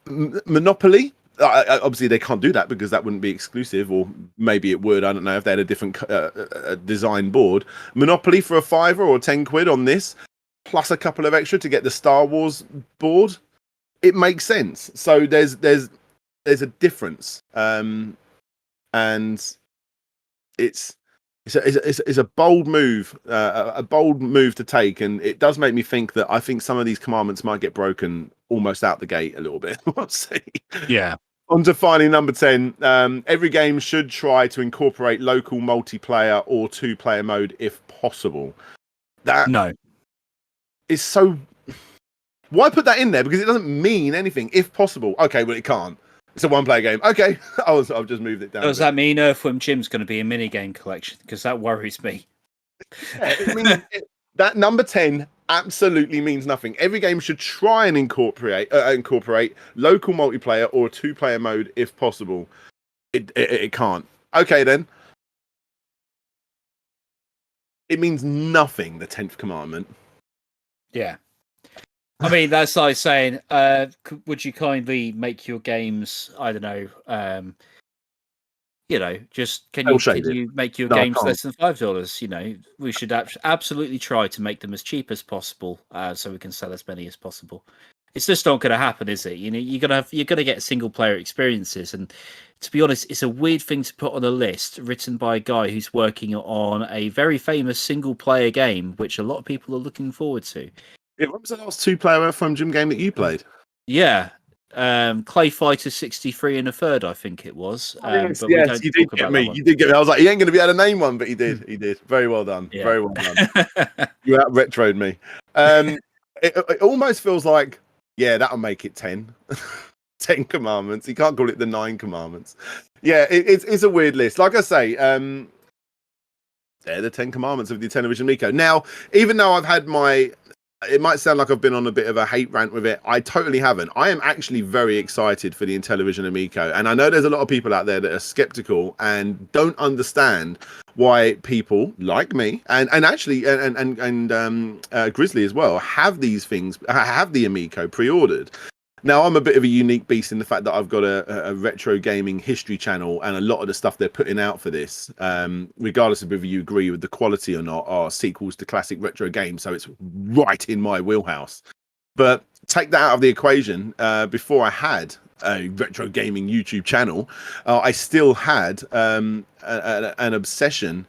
Monopoly, obviously they can't do that because that wouldn't be exclusive, or maybe it would. I don't know if they had a different design board. Monopoly for a £5 or 10 quid on this, plus a couple of extra to get the Star Wars board, it makes sense. So there's a difference, and it's a bold move, a bold move to take, and it does make me think that I think some of these commandments might get broken almost out the gate a little bit. We'll see. Yeah. On to finding number 10. Every game should try to incorporate local multiplayer or 2-player mode if possible. No. Is so. Why put that in there? Because it doesn't mean anything. If possible, okay, well it can't. It's a 1-player game. Okay, I've just moved it down. Does that mean Earthworm Jim's going to be a minigame collection? Because that worries me. That number 10 absolutely means nothing. Every game should try and incorporate local multiplayer or a 2-player mode if possible. It can't. Okay then. It means nothing. The 10th commandment. Yeah. I mean, that's like saying, would you kindly make your games, I don't know, just can you make your games less than $5? We should absolutely try to make them as cheap as possible, so we can sell as many as possible. It's just not going to happen, is it? You're gonna get single player experiences, and to be honest, it's a weird thing to put on a list written by a guy who's working on a very famous single player game, which a lot of people are looking forward to. Yeah, what was the last 2-player Earthworm Jim game that you played? Yeah, Clay Fighter 63 and a third, I think it was. Yes, But we yes, don't you did talk get about me. that one. You did get me. I was like, he ain't going to be able to name one, but he did. He did. Very well done. Yeah. Very well done. You out retroed me. It almost feels like, yeah, that'll make it 10. 10 commandments. You can't call it the 9 commandments. Yeah, it's a weird list. Like I say, they're the 10 commandments of the Intellivision Amico. Now, even though I've had it might sound like I've been on a bit of a hate rant with it. I totally haven't. I am actually very excited for the Intellivision Amico. And I know there's a lot of people out there that are skeptical and don't understand why people like me and actually Grizzly as well have these things, have the Amico pre-ordered. Now, I'm a bit of a unique beast in the fact that I've got a retro gaming history channel, and a lot of the stuff they're putting out for this, regardless of whether you agree with the quality or not, are sequels to classic retro games. So it's right in my wheelhouse. But take that out of the equation. Before I had a retro gaming YouTube channel, I still had an obsession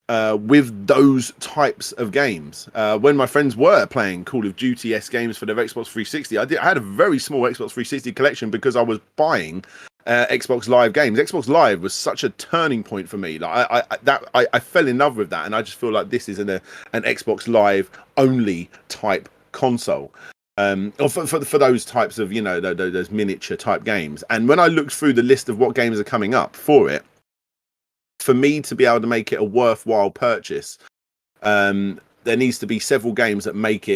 with those types of games. When my friends were playing Call of Duty-esque games for their Xbox 360, I had a very small Xbox 360 collection because I was buying Xbox Live games. Xbox Live was such a turning point for me. Like I fell in love with that, and I just feel like this is an Xbox Live only type console. Or for those types of, you know, those miniature type games. And when I looked through the list of what games are coming up for it, for me to be able to make it a worthwhile purchase, there needs to be several games that make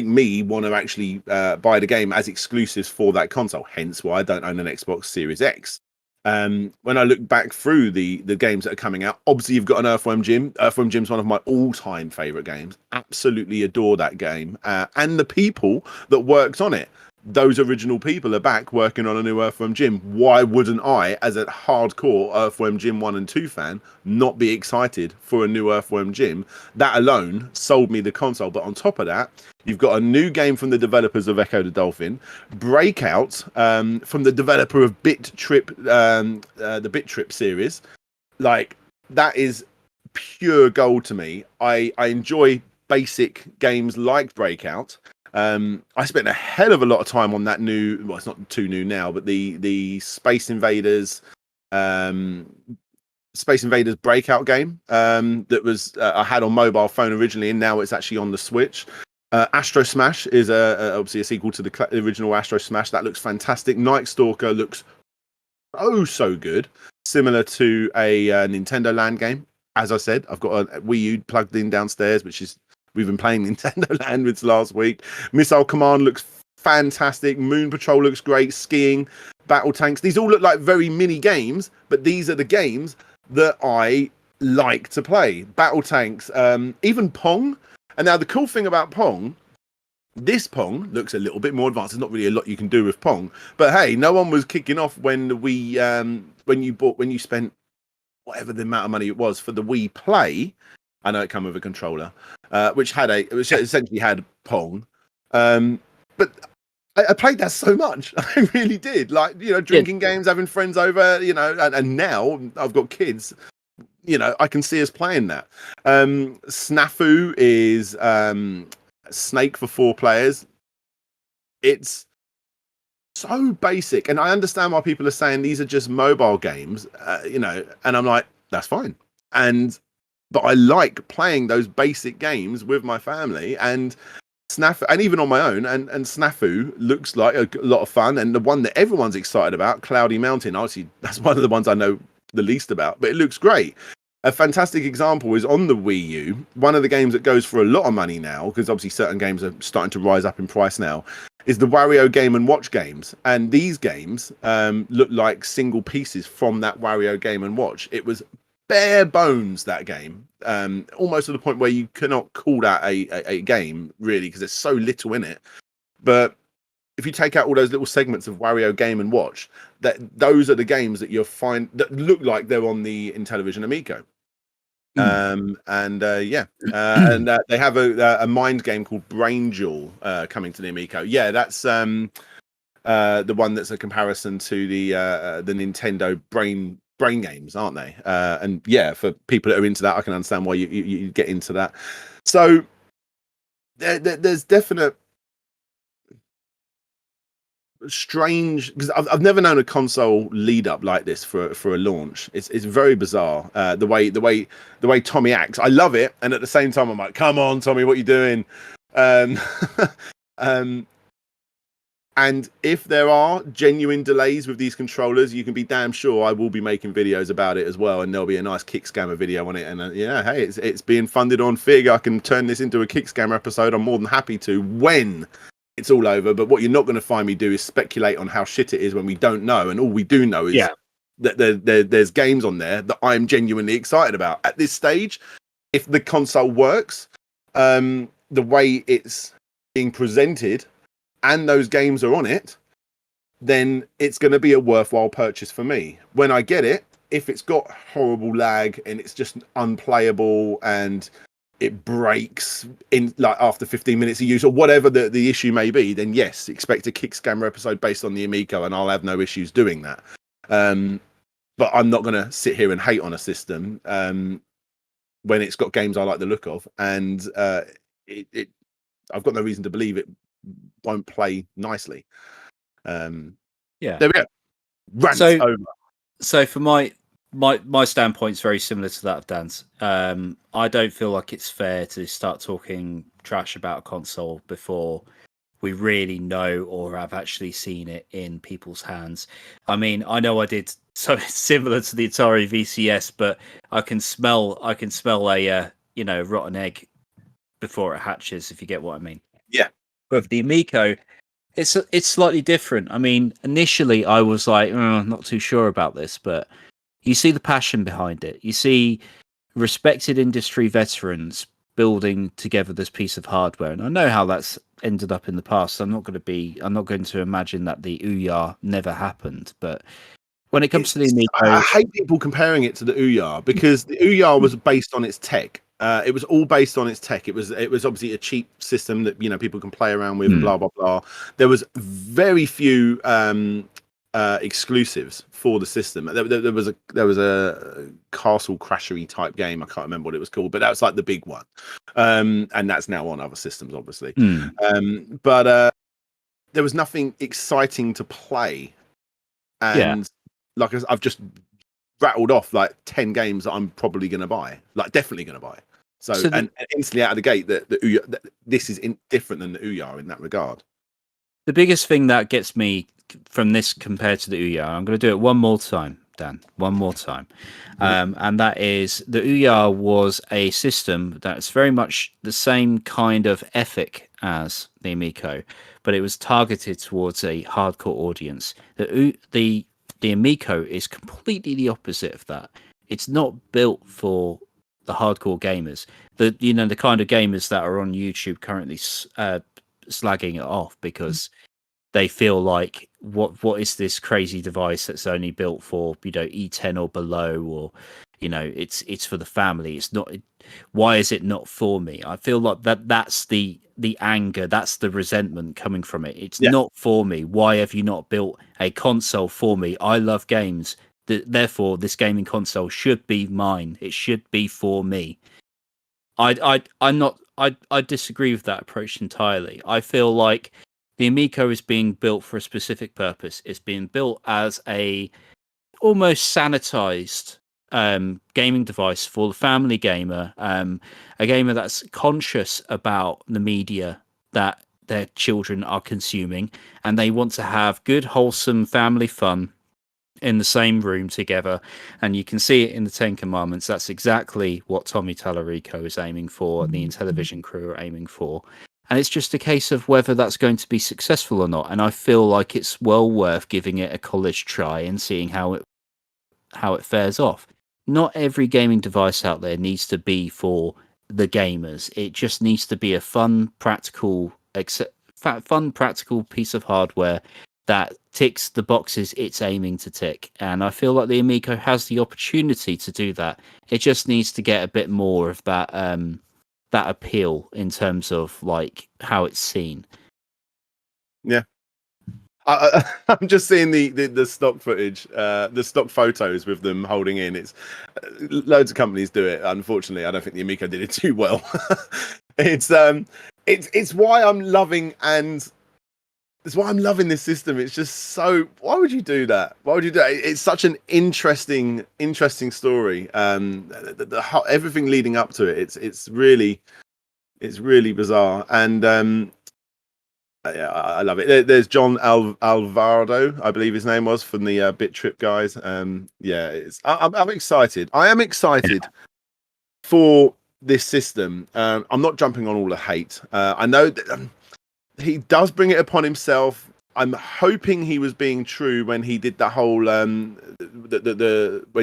me want to actually buy the game as exclusives for that console. Hence why I don't own an Xbox Series X. When I look back through the games that are coming out, obviously you've got an Earthworm Jim. Earthworm Jim's one of my all-time favorite games. Absolutely adore that game, and the people that worked on it. Those original people are back working on a new Earthworm Jim. Why wouldn't I, as a hardcore Earthworm Jim 1 and 2 fan, not be excited for a new Earthworm Jim? That alone sold me the console. But on top of that, you've got a new game from the developers of Echo the Dolphin, Breakout from the developer of Bit Trip, the Bit Trip series. Like, that is pure gold to me. I enjoy basic games like Breakout. I spent a hell of a lot of time on that new, well, it's not too new now, but the Space Invaders Breakout game that was I had on mobile phone originally, and now it's actually on the Switch. Astro Smash is obviously a sequel to the original Astro Smash. That looks fantastic. Night Stalker looks so good, similar to a Nintendo Land game. As I said, I've got a Wii U plugged in downstairs, which is, we've been playing Nintendo Land with last week. Missile Command looks fantastic. Moon Patrol looks great. Skiing, Battle Tanks. These all look like very mini games, but these are the games that I like to play. Battle Tanks, even Pong. And now the cool thing about Pong, this Pong looks a little bit more advanced. There's not really a lot you can do with Pong. But hey, no one was kicking off when when you spent whatever the amount of money it was for the Wii Play. I know it came with a controller, which essentially had Pong. But I played that so much. I really did. Like, you know, drinking games, having friends over, you know, and now I've got kids, you know, I can see us playing that. Snafu is Snake for 4 players. It's so basic. And I understand why people are saying these are just mobile games, you know, and I'm like, that's fine. But I like playing those basic games with my family, and Snafu, and even on my own, and Snafu looks like a lot of fun. And the one that everyone's excited about, Cloudy Mountain, obviously that's one of the ones I know the least about, but it looks great. A fantastic example is on the Wii U, one of the games that goes for a lot of money now, because obviously certain games are starting to rise up in price now, is the Wario Game & Watch games. And these games look like single pieces from that Wario Game & Watch. It was bare bones, that game, almost to the point where you cannot call that a game, really, because there's so little in it. But if you take out all those little segments of Wario Game & Watch, those are the games that you'll find that look like they're on the Intellivision Amico. And they have a mind game called Brain Jewel coming to the Amico. Yeah, that's the one that's a comparison to the Nintendo Brain games, aren't they? And yeah, for people that are into that, I can understand why you get into that. So there's definite strange because I've never known a console lead up like this for a launch. It's very bizarre. The way Tommy acts, I love it, and at the same time I'm like, come on, Tommy, what are you doing? Um, and if there are genuine delays with these controllers, you can be damn sure I will be making videos about it as well, and there'll be a nice kick scammer video on it. And yeah, hey, it's being funded on Fig. I can turn this into a kick scammer episode. I'm more than happy to when it's all over. But what you're not going to find me do is speculate on how shit it is when we don't know, and all we do know is that there's games on there that I'm genuinely excited about at this stage. If the console works, the way it's being presented, and those games are on it, then it's going to be a worthwhile purchase for me. When I get it, if it's got horrible lag and it's just unplayable and it breaks in like after 15 minutes of use or whatever the issue may be, then yes, expect a kick scammer episode based on the Amico, and I'll have no issues doing that. But I'm not going to sit here and hate on a system when it's got games I like the look of, and I've got no reason to believe it won't play nicely. There we go. Rant over. So for my standpoint's very similar to that of Dan's. I don't feel like it's fair to start talking trash about a console before we really know or have actually seen it in people's hands. I mean, I know I did something similar to the Atari VCS, but I can smell a rotten egg before it hatches, if you get what I mean. Yeah. With the Amico, it's slightly different. I mean, initially I was like, not too sure about this, but you see the passion behind it. You see respected industry veterans building together this piece of hardware, and I know how that's ended up in the past. I'm not going to imagine that the Ouya never happened, but when it comes to the Amico, I hate people comparing it to the Ouya because the Ouya was based on its tech. It was all based on its tech. It was obviously a cheap system that people can play around with. Blah blah blah. There was very few exclusives for the system. There was a castle crashery type game. I can't remember what it was called, but that was like the big one. And that's now on other systems, obviously. But there was nothing exciting to play. And like I've just rattled off like 10 games that I'm probably going to buy, like definitely going to buy. So and instantly out of the gate, the Ouya, this is different than the Ouya in that regard. The biggest thing that gets me from this compared to the Ouya, I'm going to do it one more time, Dan, one more time. And that is the Ouya was a system that's very much the same kind of ethic as the Amico, but it was targeted towards a hardcore audience. The Amico is completely the opposite of that. It's not built for the hardcore gamers. The kind of gamers that are on YouTube currently slagging it off because they feel like what is this crazy device that's only built for E10 or below, or it's for the family. It's not. Why is it not for me? I feel like that's the anger, that's the resentment coming from it. It's not for me. Why have you not built a console for me? I love games. Therefore, this gaming console should be mine. It should be for me. I disagree with that approach entirely. I feel like the Amico is being built for a specific purpose. It's being built as a almost sanitized gaming device for the family gamer, a gamer that's conscious about the media that their children are consuming, and they want to have good, wholesome family fun in the same room together. And you can see it in the Ten Commandments. That's exactly what Tommy Tallarico is aiming for, and the Intellivision crew are aiming for. And it's just a case of whether that's going to be successful or not. And I feel like it's well worth giving it a college try and seeing how it fares off. Not every gaming device out there needs to be for the gamers. It just needs to be a fun, practical piece of hardware that ticks the boxes it's aiming to tick. And I feel like the Amico has the opportunity to do that. It just needs to get a bit more of that appeal in terms of like how it's seen. Yeah. I'm just seeing the stock footage, the stock photos with them holding in. It's loads of companies do it. Unfortunately, I don't think the Amico did it too well. It's why I'm loving and That's why I'm loving this system. It's just so. Why would you do that? Why would you do that? It's such an interesting story. Everything leading up to it. It's really bizarre, and yeah, I love it. There's John Alvarado, I believe his name was, from the Bit Trip guys. Yeah, I'm excited. I am excited for this system. I'm not jumping on all the hate. I know that. He does bring it upon himself. I'm hoping he was being true when he did that whole when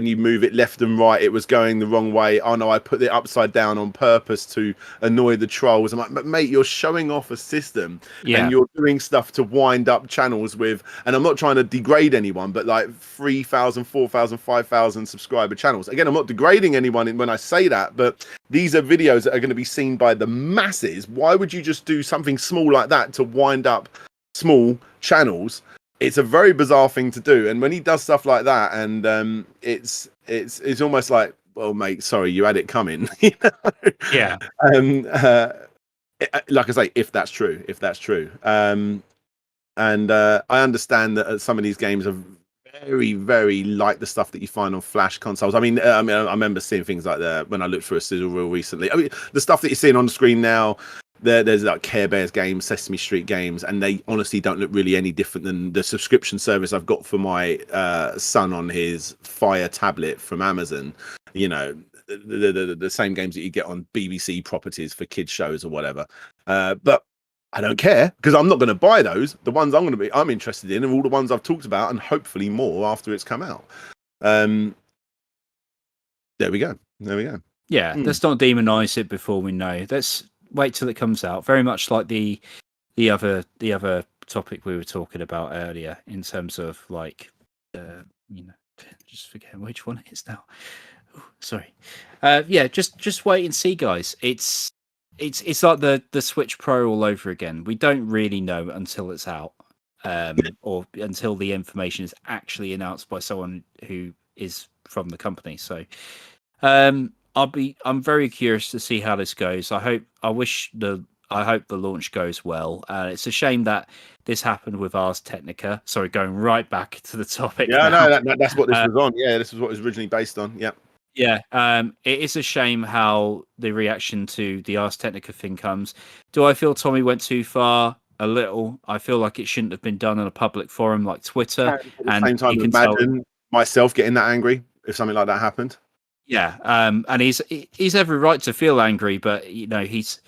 you move it left and right, it was going the wrong way. Oh no, I put it upside down on purpose to annoy the trolls. I'm like, but mate, you're showing off a system, and you're doing stuff to wind up channels with. And I'm not trying to degrade anyone, but like 3,000, 4,000, 5,000 subscriber channels. Again, I'm not degrading anyone when I say that, but these are videos that are going to be seen by the masses. Why would you just do something small like that to wind up small channels? It's a very bizarre thing to do, and when he does stuff like that, and it's almost like, well, mate, sorry, you had it coming. You know? Yeah. Like I say, if that's true, and I understand that some of these games are very, very like the stuff that you find on Flash consoles. I mean, I remember seeing things like that when I looked for a sizzle reel recently. I mean, the stuff that you're seeing on the screen now. There's like Care Bears games, Sesame Street games, and they honestly don't look really any different than the subscription service I've got for my son on his Fire tablet from Amazon. You know, the same games that you get on BBC properties for kids shows or whatever. But I don't care, because I'm not going to buy those. The ones I'm interested in, and all the ones I've talked about, and hopefully more after it's come out. There we go. Yeah, let's not demonize it before we know. Let's wait till it comes out. Very much like the other topic we were talking about earlier, in terms of like just forgetting which one it is now. Ooh, sorry. Yeah, just wait and see, guys. It's like the Switch Pro all over again. We don't really know until it's out, or until the information is actually announced by someone who is from the company. So I'm very curious to see how this goes. I hope the launch goes well. It's a shame that this happened with Ars Technica. Sorry, going right back to the topic. Yeah, no, that's what this was on. Yeah, this was what it was originally based on. Yeah. Yeah, it is a shame how the reaction to the Ars Technica thing comes. Do I feel Tommy went too far? A little. I feel like it shouldn't have been done in a public forum like Twitter. And at the same time, imagine myself getting that angry if something like that happened. Yeah, and he's every right to feel angry, but you know he's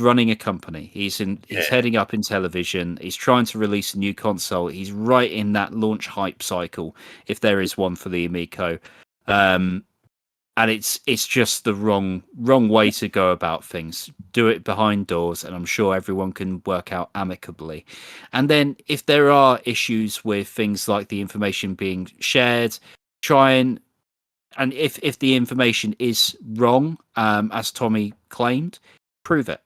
running a company. He's heading up Intellivision. He's trying to release a new console. He's right in that launch hype cycle, if there is one for the Amico. And it's just the wrong way to go about things. Do it behind doors, and I'm sure everyone can work out amicably. And then if there are issues with things like the information being shared, try and if the information is wrong, as Tommy claimed, prove it.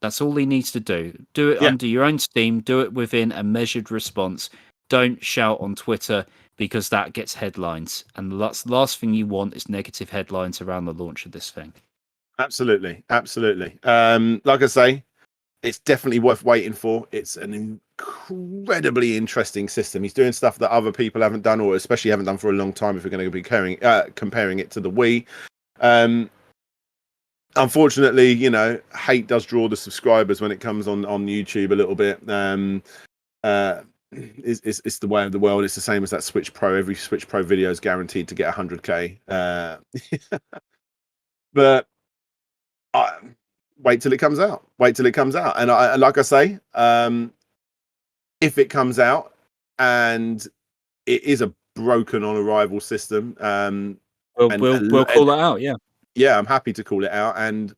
That's all he needs to do. Do it under your own steam. Do it within a measured response. Don't shout on Twitter, because that gets headlines. And the last thing you want is negative headlines around the launch of this thing. Absolutely. Like I say, it's definitely worth waiting for. It's an incredibly interesting system. He's doing stuff that other people haven't done, or especially haven't done for a long time, if we're going to be comparing it to the Wii. Unfortunately, hate does draw the subscribers when it comes on YouTube a little bit. It's the way of the world. It's the same as that Switch Pro. Every Switch Pro video is guaranteed to get 100k. But wait till it comes out. And I like I say, if it comes out and it is a broken on arrival system, we'll call that out. Yeah, I'm happy to call it out. And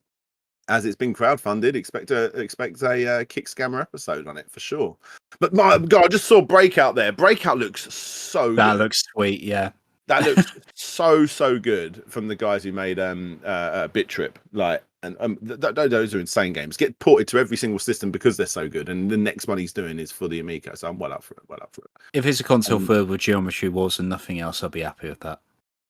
as it's been crowdfunded, expect a Kick Scammer episode on it for sure. But my God, I just saw Breakout there. Breakout looks so good. That looks sweet, yeah. That looks so good from the guys who made Bit Trip. Like, and those are insane games. Get ported to every single system because they're so good. And the next one he's doing is for the Amico, so I'm well up for it. If it's a console filled with Geometry Wars and nothing else, I'll be happy with that.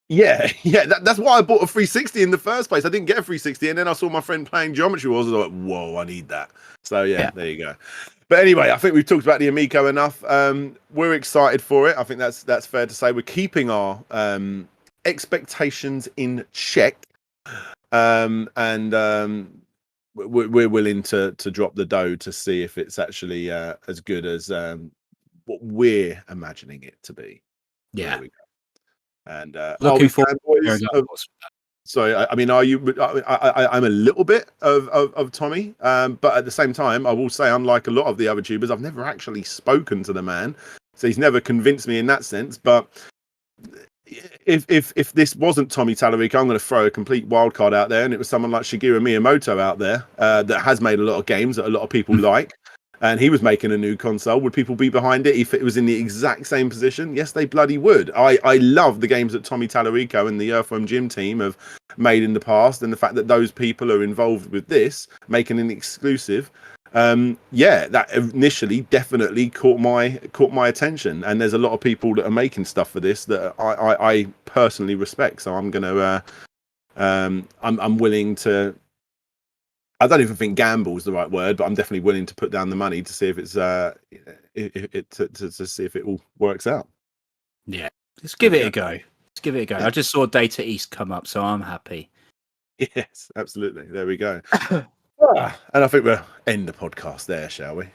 Yeah, yeah, that's why I bought a 360 in the first place. I didn't get a 360, and then I saw my friend playing Geometry Wars. I was like, whoa, I need that. So yeah, there you go. But anyway, I think we've talked about the Amico enough. We're excited for it. I think that's fair to say. We're keeping our expectations in check, and we're willing to drop the dough to see if it's actually as good as what we're imagining it to be. So Yeah. there we go. And Looking forward. sorry, I mean, are you? I'm a little bit of Tommy, but at the same time, I will say, unlike a lot of the other tubers, I've never actually spoken to the man, so he's never convinced me in that sense. But if this wasn't Tommy Tallarico, I'm going to throw a complete wild card out there, and it was someone like Shigeru Miyamoto out there that has made a lot of games that a lot of people like. And he was making a new console. Would people be behind it if it was in the exact same position? Yes, they bloody would. I love the games that Tommy Tallarico and the Earthworm Jim team have made in the past, and the fact that those people are involved with this, making an exclusive. Yeah, that initially definitely caught my attention. And there's a lot of people that are making stuff for this that I personally respect. So I'm gonna I'm willing to. I don't even think gamble is the right word, but I'm definitely willing to put down the money to see if it's to see if it all works out. Yeah, let's give it a go. Let's give it a go. I just saw Data East come up, so I'm happy. Yes, absolutely. There we go. And I think we'll end the podcast there, shall we?